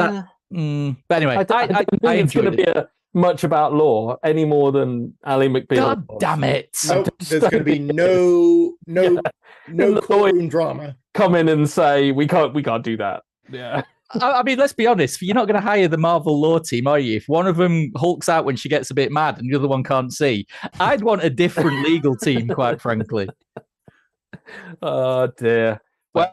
anyway, I don't think it's enjoyed going to be much about law any more than Ally McBeal. God was. damn it! Nope, there's going to be no the courtroom drama. Come in and say we can't do that. Yeah. I mean, let's be honest. You're not going to hire the Marvel law team, are you? If one of them hulks out when she gets a bit mad and the other one can't see, I'd want a different legal team, quite frankly. Oh dear. Well,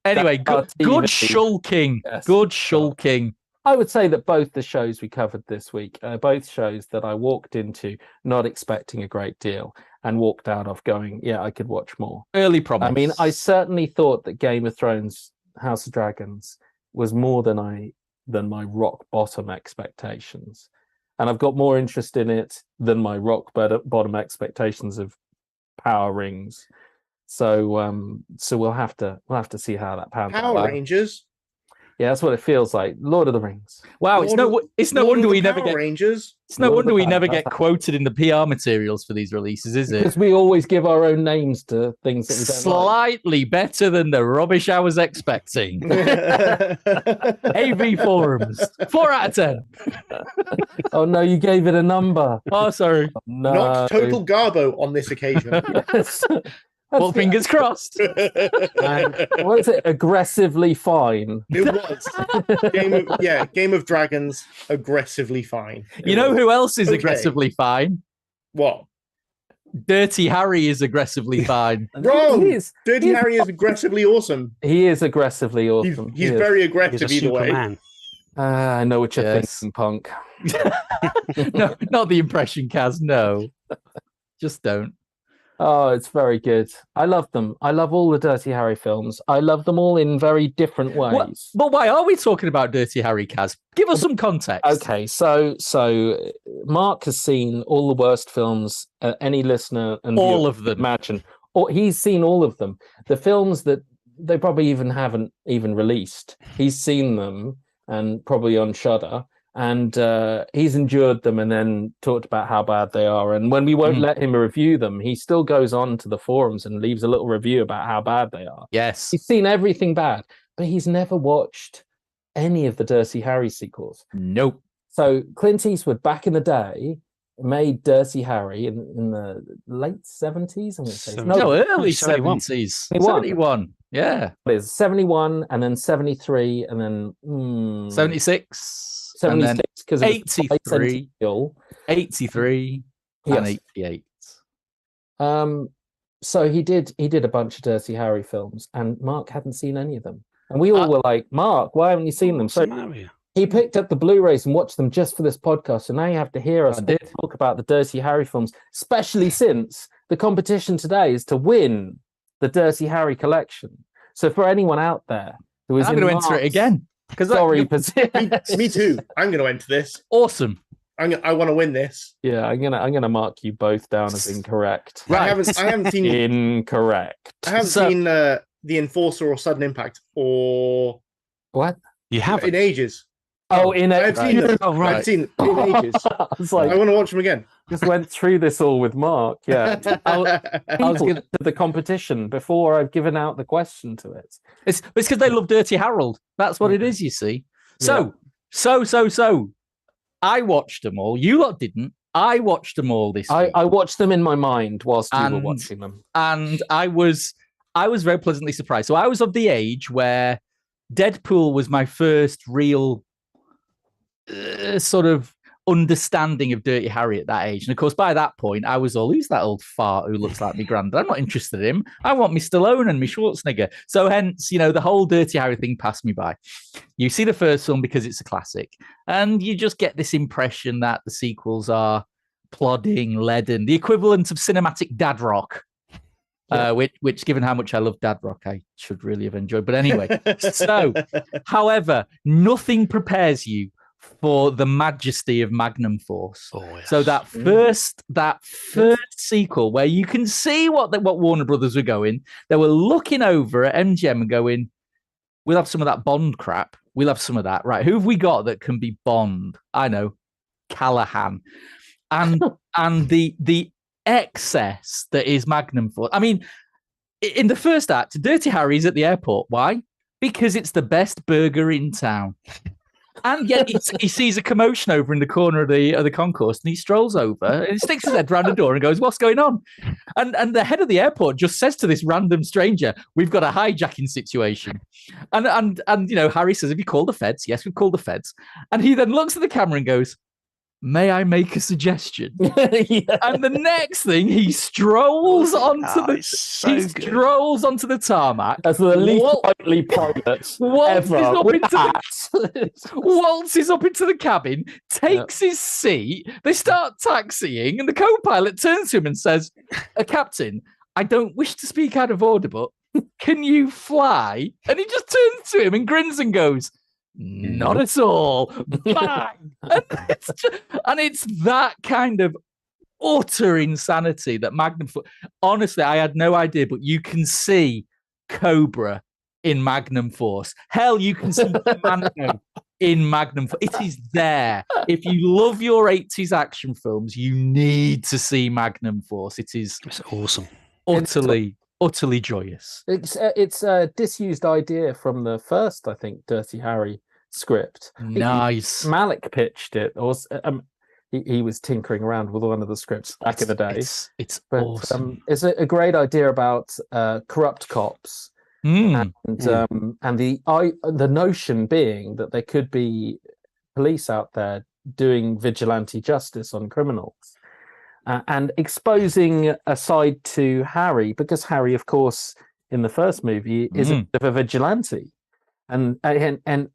anyway, that's good our TV. shulking. Yes. Good shulking. I would say that both the shows we covered this week are both shows that I walked into not expecting a great deal and walked out of going, yeah, I could watch more. Early promise. I mean, I certainly thought that Game of Thrones, House of Dragons was more than my rock bottom expectations. And I've got more interest in it than my rock bottom expectations of Power Rings. So we'll have to see how that pans out. Power Rangers. Yeah, that's what it feels like. Lord of the Rings. Wow, it's no wonder we never get Rangers. It's no Lord wonder of we the never Rings. get quoted in the PR materials for these releases, is it? Because we always give our own names to things that we don't like. Slightly better than the rubbish I was expecting. AV forums, 4 out of 10. Oh no, you gave it a number. Oh, sorry. No. Not total garbo on this occasion. Yes. Well, fingers crossed. What is it? Aggressively fine. It was. Game of Dragons, aggressively fine. You know who else is Okay. aggressively fine? What? Dirty Harry is aggressively fine. Wrong! He is. Dirty Harry is aggressively awesome. He is aggressively awesome. He's He is. very He's aggressive a either way. Superman. I know what you're Yes. thinking, punk. No, not the impression, Kaz. No, just don't. Oh, it's very good. I love them. I love all the Dirty Harry films. I love them all in very different ways. But why are we talking about Dirty Harry, Kaz? Give us some context. Okay, so Mark has seen all the worst films any listener and All viewer of them. imagine. Or he's seen all of them. The films that they probably even haven't even released. He's seen them, and probably on Shudder. And he's endured them and then talked about how bad they are. And when we won't let him review them, he still goes on to the forums and leaves a little review about how bad they are. Yes. He's seen everything bad, but he's never watched any of the Dirty Harry sequels. Nope. So Clint Eastwood, back in the day, made Dirty Harry in the late 70s, I'm going to say. No, early 71. 70s. 71. Yeah. It is 71 and then 73 and then 76. 76 because 83, 83, yes. and 88. So he did a bunch of Dirty Harry films, and Mark hadn't seen any of them. And we all were like, Mark, why haven't you seen them? So he picked up the Blu-rays and watched them just for this podcast. So now you have to hear us talk about the Dirty Harry films, especially since the competition today is to win the Dirty Harry collection. So for anyone out there who is I'm going to enter it again. Sorry, me too. I'm going to enter this. Awesome. I want to win this. Yeah, I'm gonna mark you both down as incorrect. Right. I haven't seen incorrect. I haven't seen The Enforcer or Sudden Impact or what? You haven't in ages. Oh, in I've seen them. Oh, right. I've seen in ages. I was like, I want to watch them again. Just went through this all with Mark. Yeah, I was going to the competition before I've given out the question to it. It's because they love Dirty Harold. That's what it is, you see. So. I watched them all. You lot didn't. I watched them all this week. I watched them in my mind whilst you were watching them, and I was very pleasantly surprised. So I was of the age where Deadpool was my first real sort of understanding of Dirty Harry at that age. And of course, by that point, I was all, who's that old fart who looks like me granddad? I'm not interested in him. I want me Stallone and me Schwarzenegger. So hence, the whole Dirty Harry thing passed me by. You see the first film because it's a classic, and you just get this impression that the sequels are plodding, leaden, the equivalent of cinematic dad rock. Which, given how much I love dad rock, I should really have enjoyed. But anyway, so, however, nothing prepares you for the majesty of Magnum Force. Oh, yes. So that first sequel, where you can see what Warner Brothers were going, they were looking over at MGM and going, "We'll have some of that Bond crap. We'll have some of that, right? Who have we got that can be Bond? I know, Callahan, and the excess that is Magnum Force. I mean, in the first act, Dirty Harry's at the airport. Why? Because it's the best burger in town." And yet he sees a commotion over in the corner of the concourse, and he strolls over and he sticks his head round the door and goes, "What's going on?" And the head of the airport just says to this random stranger, "We've got a hijacking situation." And Harry says, "Have you called the feds?" "Yes, we've called the feds." And he then looks at the camera and goes, "May I make a suggestion?" Yeah. And the next thing, he strolls onto strolls onto the tarmac as the least likely pilot waltzes up into the cabin, takes his seat. They start taxiing, and the co-pilot turns to him and says, "Captain, I don't wish to speak out of order, but can you fly?" And he just turns to him and grins and goes, "Not at all." Bang! And it's that kind of utter insanity that Magnum Force. Honestly, I had no idea, but you can see Cobra in Magnum Force. Hell, you can see Commando in Magnum Force. It is there. If you love your 80s action films, you need to see Magnum Force. It's awesome. Utterly joyous. It's a disused idea from the first, I think, Dirty Harry script. Nice. Malik pitched it, or he was tinkering around with one of the scripts back in the day. It's but, awesome. It's a great idea about corrupt cops, and the notion being that there could be police out there doing vigilante justice on criminals. And exposing a side to Harry, because Harry, of course, in the first movie is a bit of a vigilante, and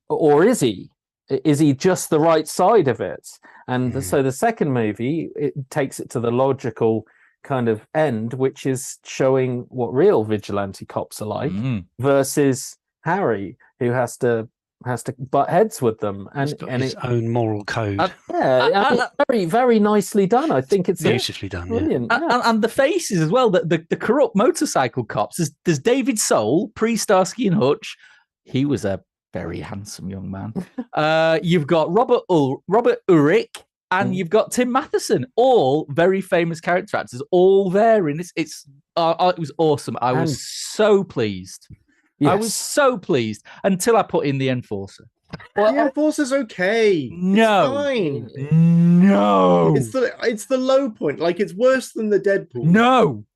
or is he? Is he just the right side of it? And so the second movie, it takes it to the logical kind of end, which is showing what real vigilante cops are like, versus Harry, who has to butt heads with them, He's got his own moral code. Very, very nicely done. I think it's Beautifully done. brilliant. And the faces as well. The corrupt motorcycle cops. There's David Soul, pre-Starsky and Hutch. He was a very handsome young man. You've got Robert Urich. And you've got Tim Matheson, all very famous character actors, all there in this. It was awesome. I was so pleased. Yes. I was so pleased until I put in the Enforcer. Well, the Enforcer's okay. No, it's fine. No, it's the low point. Like, it's worse than the Deadpool. No.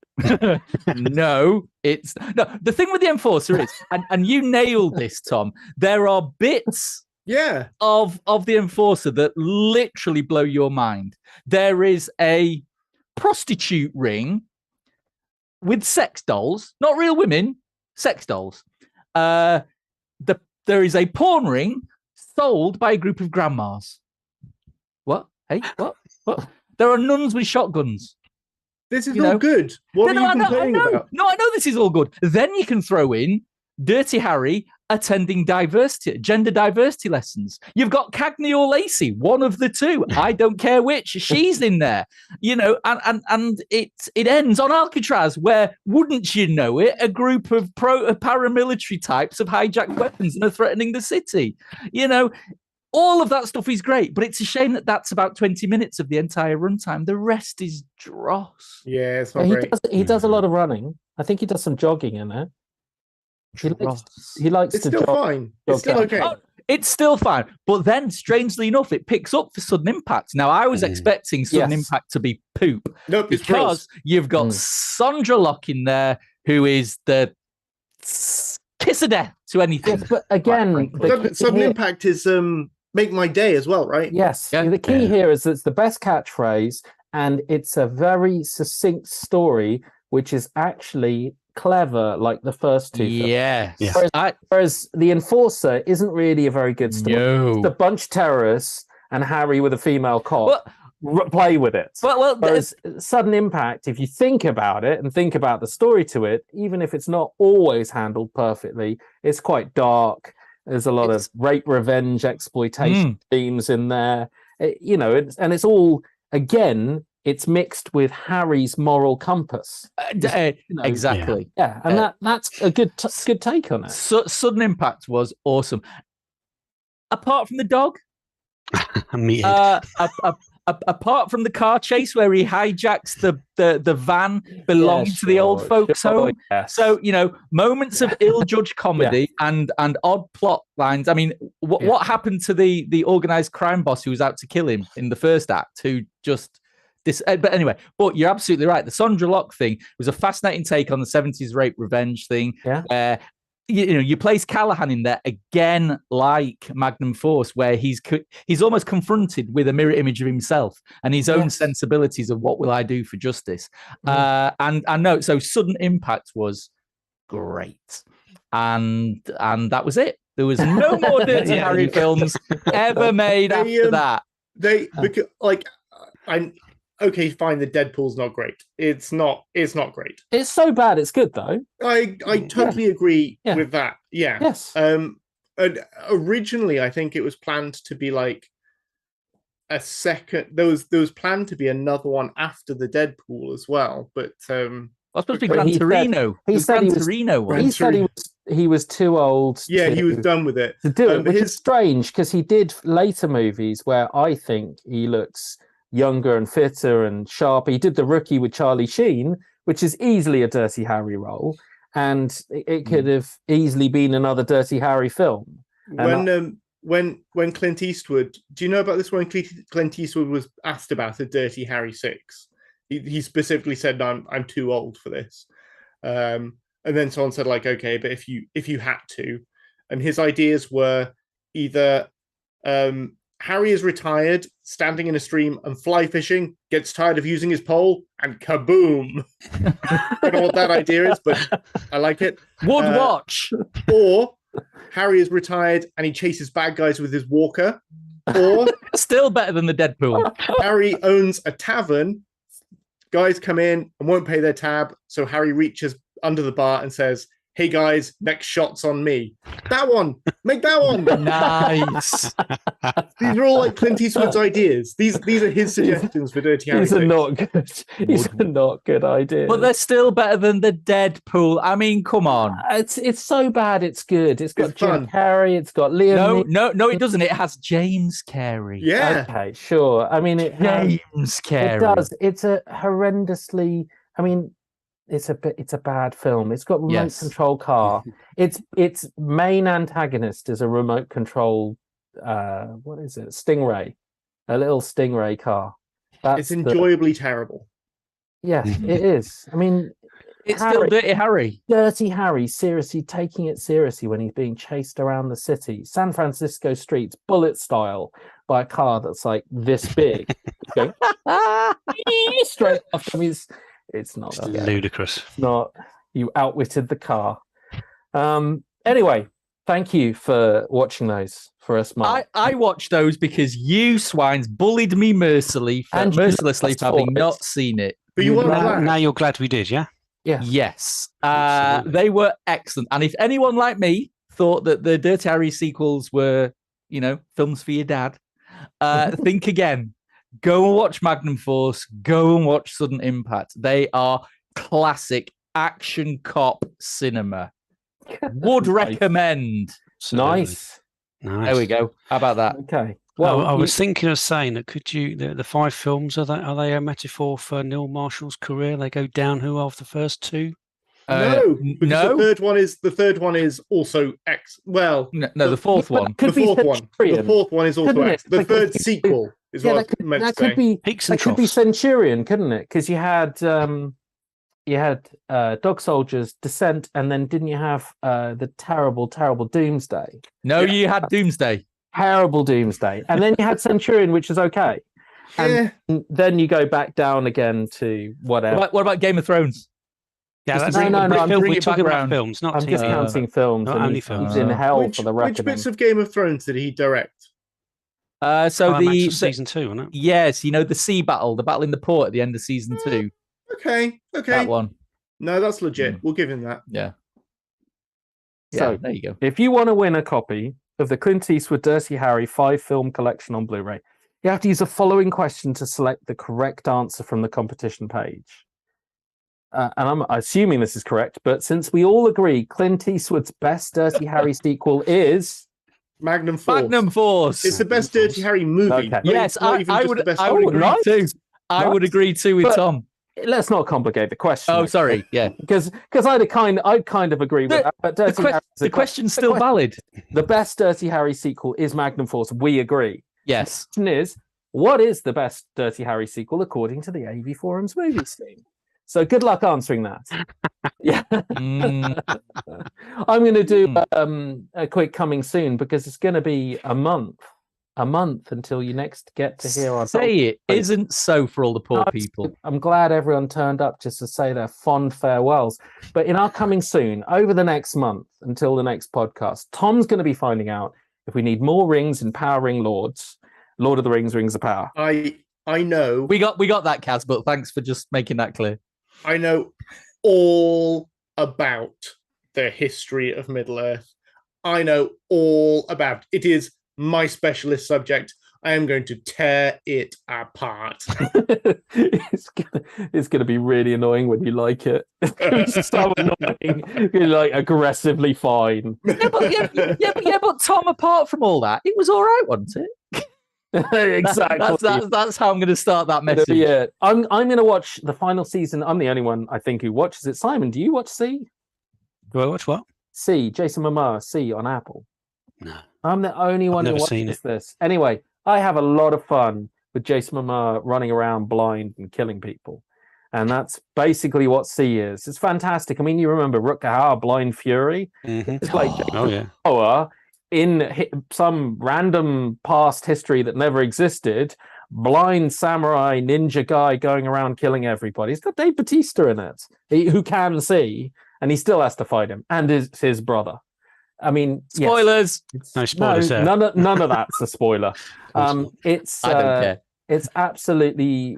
No, it's no. The thing with the Enforcer is, and you nailed this, Tom. There are bits. Yeah. Of the Enforcer that literally blow your mind. There is a prostitute ring with sex dolls, not real women, sex dolls. There is a porn ring sold by a group of grandmas. What? Hey, what? There are nuns with shotguns. This is all good. What are you complaining about? No, I know this is all good. Then you can throw in Dirty Harry attending gender diversity lessons. You've got Cagney or Lacey, one of the two. I don't care which. She's in there, and it ends on Alcatraz, where, wouldn't you know it, a group of paramilitary types have hijacked weapons and are threatening the city. All of that stuff is great, but it's a shame that that's about 20 minutes of the entire runtime. The rest is dross. Yeah, it's not great. He does a lot of running. I think he does some jogging in there. He likes it's to still jog. Fine. It's still okay. It's still fine. But then, strangely enough, it picks up for Sudden Impact. Now, I was expecting Sudden Impact to be poop. Nope, because you've got Sondra Locke in there, who is the kiss of death to anything. Yes, but again, Sudden Impact is make my day as well, right? Yes. Yeah. The key here is it's the best catchphrase, and it's a very succinct story, which is actually clever, like the first two films. Yes. Whereas the Enforcer isn't really a very good story. No. It's a bunch of terrorists and Harry with a female cop play with it. Whereas Sudden Impact, if you think about it and think about the story to it, even if it's not always handled perfectly, it's quite dark. There's a lot of rape, revenge, exploitation themes in there. And it's all, again, it's mixed with Harry's moral compass. Exactly. Yeah, and that's a good take on it. Sudden Impact was awesome. Apart from the dog, apart from the car chase where he hijacks the van belonging to the old folks' home. Yes. So, moments of ill-judged comedy and odd plot lines. I mean, what happened to the organized crime boss who was out to kill him in the first act, who just... But anyway, you're absolutely right. The Sondra Locke thing was a fascinating take on the 70s rape revenge thing. Yeah. Where you place Callahan in there again, like Magnum Force, where he's almost confronted with a mirror image of himself and his own sensibilities of what will I do for justice. And no, so Sudden Impact was great, and that was it. There was no more Dirty Harry films ever made after that. Okay, fine. The Deadpool's not great. It's not great. It's so bad. It's good though. I totally agree with that. Yeah. Yes. And originally, I think it was planned to be like a second. There was planned to be another one after the Deadpool as well, but supposed to be Gran Torino. He said he was too old. Yeah, he was done with it. To do it, which is strange because he did later movies where I think he looks younger and fitter and sharper. He did The Rookie with Charlie Sheen, which is easily a Dirty Harry role, and it could have easily been another Dirty Harry film. When Clint Eastwood, do you know about this? When Clint Eastwood was asked about a Dirty Harry 6, he specifically said, "No, I'm too old for this." And then someone said, like, "Okay, but if you had to," and his ideas were either Harry is retired, standing in a stream and fly fishing, gets tired of using his pole, and kaboom. I don't know what that idea is, but I like it. Would watch. Or Harry is retired and he chases bad guys with his walker. Or still better than the Deadpool. Harry owns a tavern, guys come in and won't pay their tab, so Harry reaches under the bar and says, "Hey guys, next shot's on me." That one, make that one. Nice. These are all like Clint Eastwood's ideas. These are his suggestions for Dirty Harry. These are things. not good. These are not good ideas. But they're still better than the Deadpool. I mean, come on. It's so bad. It's good. It's got It's Jim fun. Carrey. It's got Liam. No, it doesn't. It has James Carey. Yeah. Okay, sure. I mean, James Carey. It does. It's a horrendously. I mean, it's a bad film. It's got remote control car. Its main antagonist is a remote control. What is it? Stingray, a little Stingray car. It's enjoyably terrible. Yes, it is. I mean, it's still Dirty Harry. Dirty Harry, seriously taking it seriously when he's being chased around the city, San Francisco streets, bullet style, by a car that's like this big, going straight off. I mean, it's not ludicrous. It's not. You outwitted the car. Anyway, thank you for watching those for us, Mark. I watched those because you swines bullied me mercilessly for having not seen it. But you weren't glad. Now you're glad we did, yeah? Yeah. Yes. They were excellent. And if anyone like me thought that the Dirty Harry sequels were, films for your dad, think again. Go and watch Magnum Force. Go and watch Sudden Impact. They are classic action cop cinema. Would recommend. Nice. There we go. How about that? Okay. Well, I was thinking of saying that the 5 films, are they a metaphor for Neil Marshall's career? They go downhill after the first 2? No, because the third one is also X. Well, no, the fourth one. The fourth one is also X. The third sequel is what I meant to say. That could be Centurion, couldn't it? Because you had Dog Soldiers, Descent, and then didn't you have the terrible Doomsday? No, you had Doomsday. Terrible Doomsday, and then you had Centurion, which is okay. And then you go back down again to whatever. What about Game of Thrones? Yeah, that's no. We're talking about films, not I'm TV. discounting films. Not only films. He's in hell for the reckoning. Which bits of Game of Thrones did he direct? The season 2, wasn't it? Yes, the sea battle, the battle in the port at the end of season 2. Okay. That one. No, that's legit. We'll give him that. Yeah. So there you go. If you want to win a copy of the Clint Eastwood Dirty Harry 5-film collection on Blu-ray, you have to use the following question to select the correct answer from the competition page. And I'm assuming this is correct, but since we all agree Clint Eastwood's best Dirty Harry sequel is Magnum Force. Magnum Force. It's the best Dirty Harry movie. Okay. Yes, I would agree too. I would agree too with Tom. Let's not complicate the question. Oh, sorry. Yeah, because I'd kind of agree with that. But the question's still valid. The best Dirty Harry sequel is Magnum Force. We agree. Yes. The question is, what is the best Dirty Harry sequel according to the AV Forums movie scene? So good luck answering that. Yeah. I'm going to do a quick coming soon because it's going to be a month until you next get to hear our it isn't so for all the poor people. I'm glad everyone turned up just to say their fond farewells. But in our coming soon, over the next month until the next podcast, Tom's going to be finding out if we need more rings in Power Ring Lords, Lord of the Rings, Rings of Power. I know. We got that, Kaz, but thanks for just making that clear. I know all about the history of Middle-earth. I know all about it. It is my specialist subject. I am going to tear it apart. It's going to be really annoying when you like it. It's so annoying. You're like aggressively fine. But Tom, apart from all that, it was all right, wasn't it? Exactly. That's how I'm going to start that message. Yeah, I'm going to watch the final season. I'm the only one I think who watches it. Simon, do you watch C? Do I watch what? C. Jason Momoa, C on Apple. No. I'm the only one who watches this. Anyway, I have a lot of fun with Jason Momoa running around blind and killing people. And that's basically what C is. It's fantastic. I mean, you remember Rutger Hauer, Blind Fury? Mm-hmm. It's like Jason Momoa in some random past history that never existed, blind samurai ninja guy going around killing everybody. It's got Dave Bautista in it, who can see, and he still has to fight him, and his brother. I mean, spoilers. Yes. No spoilers there. None of that's a spoiler. I don't care. It's absolutely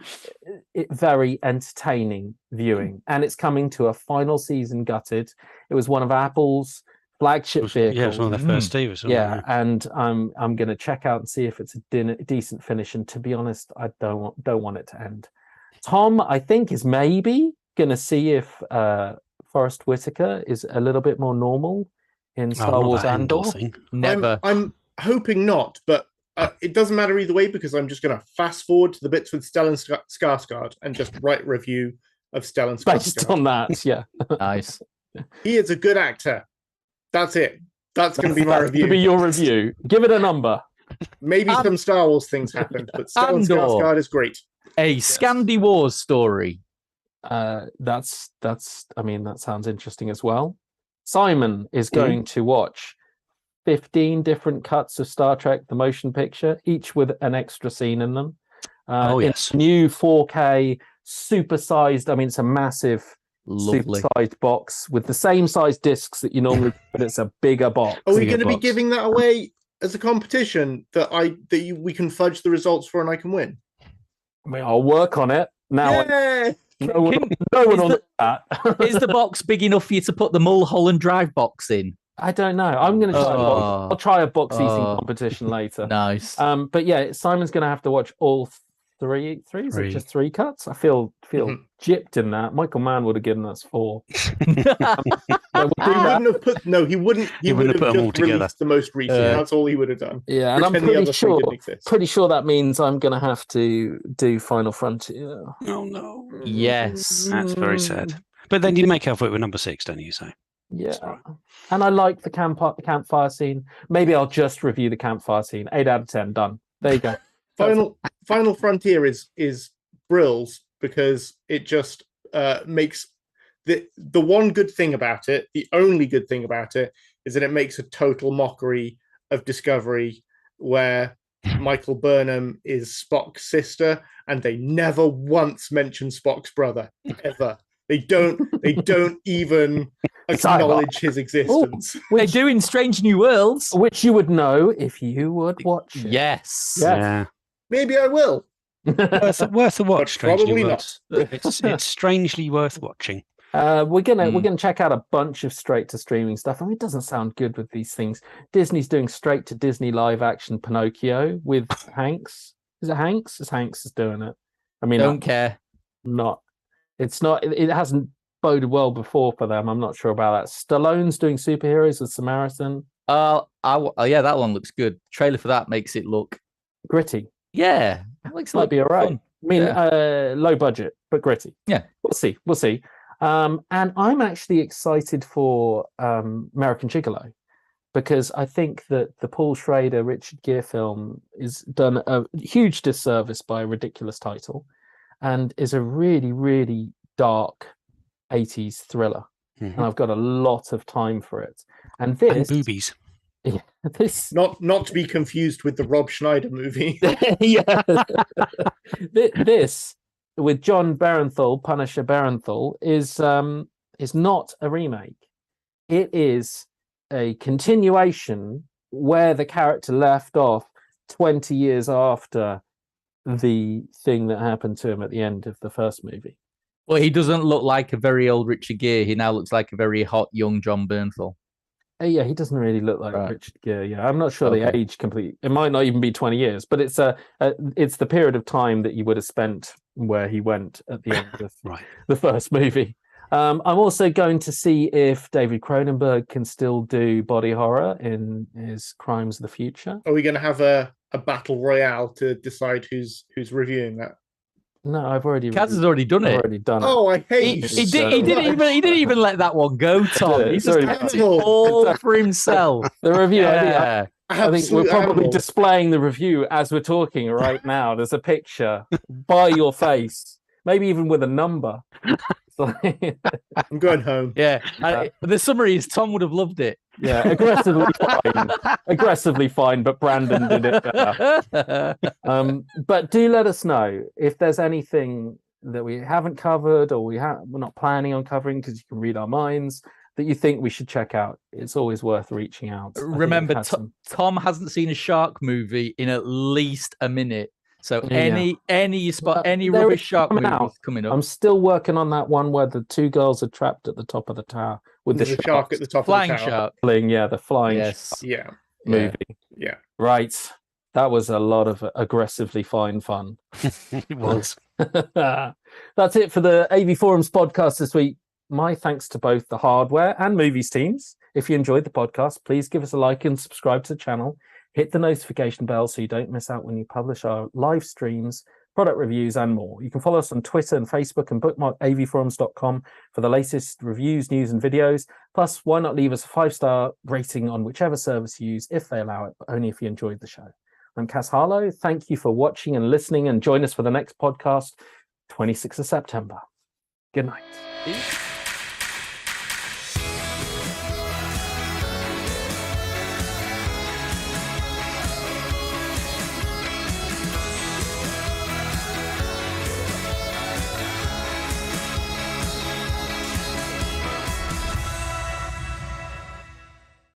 very entertaining viewing, and it's coming to a final season. Gutted. It was one of Apple's flagship vehicles. Yeah, it was one of their first Davies. Yeah, and I'm going to check out and see if it's a decent finish. And to be honest, I don't want it to end. Tom, I think, is maybe going to see if Forrest Whitaker is a little bit more normal in Star Wars Andor. Never. I'm hoping not, but it doesn't matter either way because I'm just going to fast forward to the bits with Stellan Skarsgård and just write a review of Stellan Skarsgård. Based on that, yeah. Nice. He is a good actor. That's it. That's going to be my review. To be your review. Give it a number. Maybe some Star Wars things happened, but Stellan Skarsgård is great. A Scandi Wars story. That's. I mean, that sounds interesting as well. Simon is going to watch 15 different cuts of Star Trek: The Motion Picture, each with an extra scene in them. Yes. In new 4K, supersized. I mean, it's a massive, Lovely. supersized box with the same size discs that you normally, but it's a bigger box. Are we going to be giving that away as a competition that we can fudge the results for and I can win? I mean, I'll work on it now. Yeah. No one on that. Is the box big enough for you to put the Mulholland Drive box in? I don't know. I'm going to try. I'll try a box eating competition later. Nice. But yeah, Simon's going to have to watch all three. Is it just 3 cuts? I feel gypped in that. Michael Mann would have given us 4. He wouldn't have put. No, he wouldn't. He would have put them all just together. released the most recent. That's all he would have done. Yeah, and I'm Pretend the pretty other three didn't exist. sure that means I'm going to have to do Final Frontier. Oh no. Yes. That's very sad. But then you make up for it with number 6, don't you? So Yeah, right. And I like the campfire scene. Maybe I'll just review the campfire scene. 8 out of 10. Done. There you go. Final Frontier is brills because it just makes the one good thing about it. The only good thing about it is that it makes a total mockery of Discovery, where Michael Burnham is Spock's sister, and they never once mention Spock's brother ever. They don't even acknowledge his existence. They do in Strange New Worlds. Which you would know if you would watch it. Yes. yeah. Maybe I will. worth a watch. Probably not. It's strangely worth watching. We're gonna check out a bunch of straight to streaming stuff. I mean, it doesn't sound good with these things. Disney's doing straight to Disney live action Pinocchio with Hanks. Is it Hanks? Hanks is doing it. I mean, Don't care. It's not. It hasn't boded well before for them. I'm not sure about that. Stallone's doing superheroes with Samaritan. Yeah, that one looks good. Trailer for that makes it look Gritty. Yeah, it looks Might like be all right. fun. I mean, low budget but gritty. Yeah, we'll see. And I'm actually excited for American Gigolo because I think that the Paul Schrader, Richard Gere film is done a huge disservice by a ridiculous title, and is a really, really dark 80s thriller. And I've got a lot of time for it. And boobies. Yeah, this not to be confused with the Rob Schneider movie. Yeah. This with John Barenthal, Punisher Barenthal, is not a remake. It is a continuation where the character left off 20 years after the thing that happened to him at the end of the first movie. Well, he doesn't look like a very old Richard Gere. He now looks like a very hot young John Bernthal. Yeah, he doesn't really look like Richard Gere. Yeah, I'm not sure the age completely. It might not even be 20 years, but it's the period of time that you would have spent where he went at the end of the first movie. I'm also going to see if David Cronenberg can still do body horror in his Crimes of the Future. Are we going to have a battle royale to decide who's reviewing that? No, I've already. Kaz has already done it. Already done it. Oh, I hate. He didn't even let that one go, Tom. He's just kept it all for himself. The review. Yeah. I think we're probably displaying the review as we're talking right now. There's a picture by your face, maybe even with a number. I'm going home. Yeah. The summary is Tom would have loved it. Yeah, aggressively fine, but Brandon did it better. But do let us know if there's anything that we haven't covered or we're not planning on covering, because you can read our minds, that you think we should check out. It's always worth reaching out. Remember, Tom hasn't seen a shark movie in at least a minute. So Yeah. any you spot any There rubbish is shark coming movies out. coming up. I'm still working on that one where the two girls are trapped at the top of the tower with There's the a shark at the top Flying of the tower. shark. the flying Yes. Yeah, movie. yeah. Right. That was a lot of aggressively fine fun. It was. That's it for the AV Forums podcast this week. My thanks to both the hardware and movies teams. If you enjoyed the podcast, please give us a like and subscribe to the channel. Hit the notification bell so you don't miss out when you publish our live streams, product reviews, and more. You can follow us on Twitter and Facebook and bookmark avforums.com for the latest reviews, news, and videos. Plus, why not leave us a 5-star rating on whichever service you use if they allow it, but only if you enjoyed the show. I'm Cass Harlow. Thank you for watching and listening, and join us for the next podcast, 26th of September. Good night.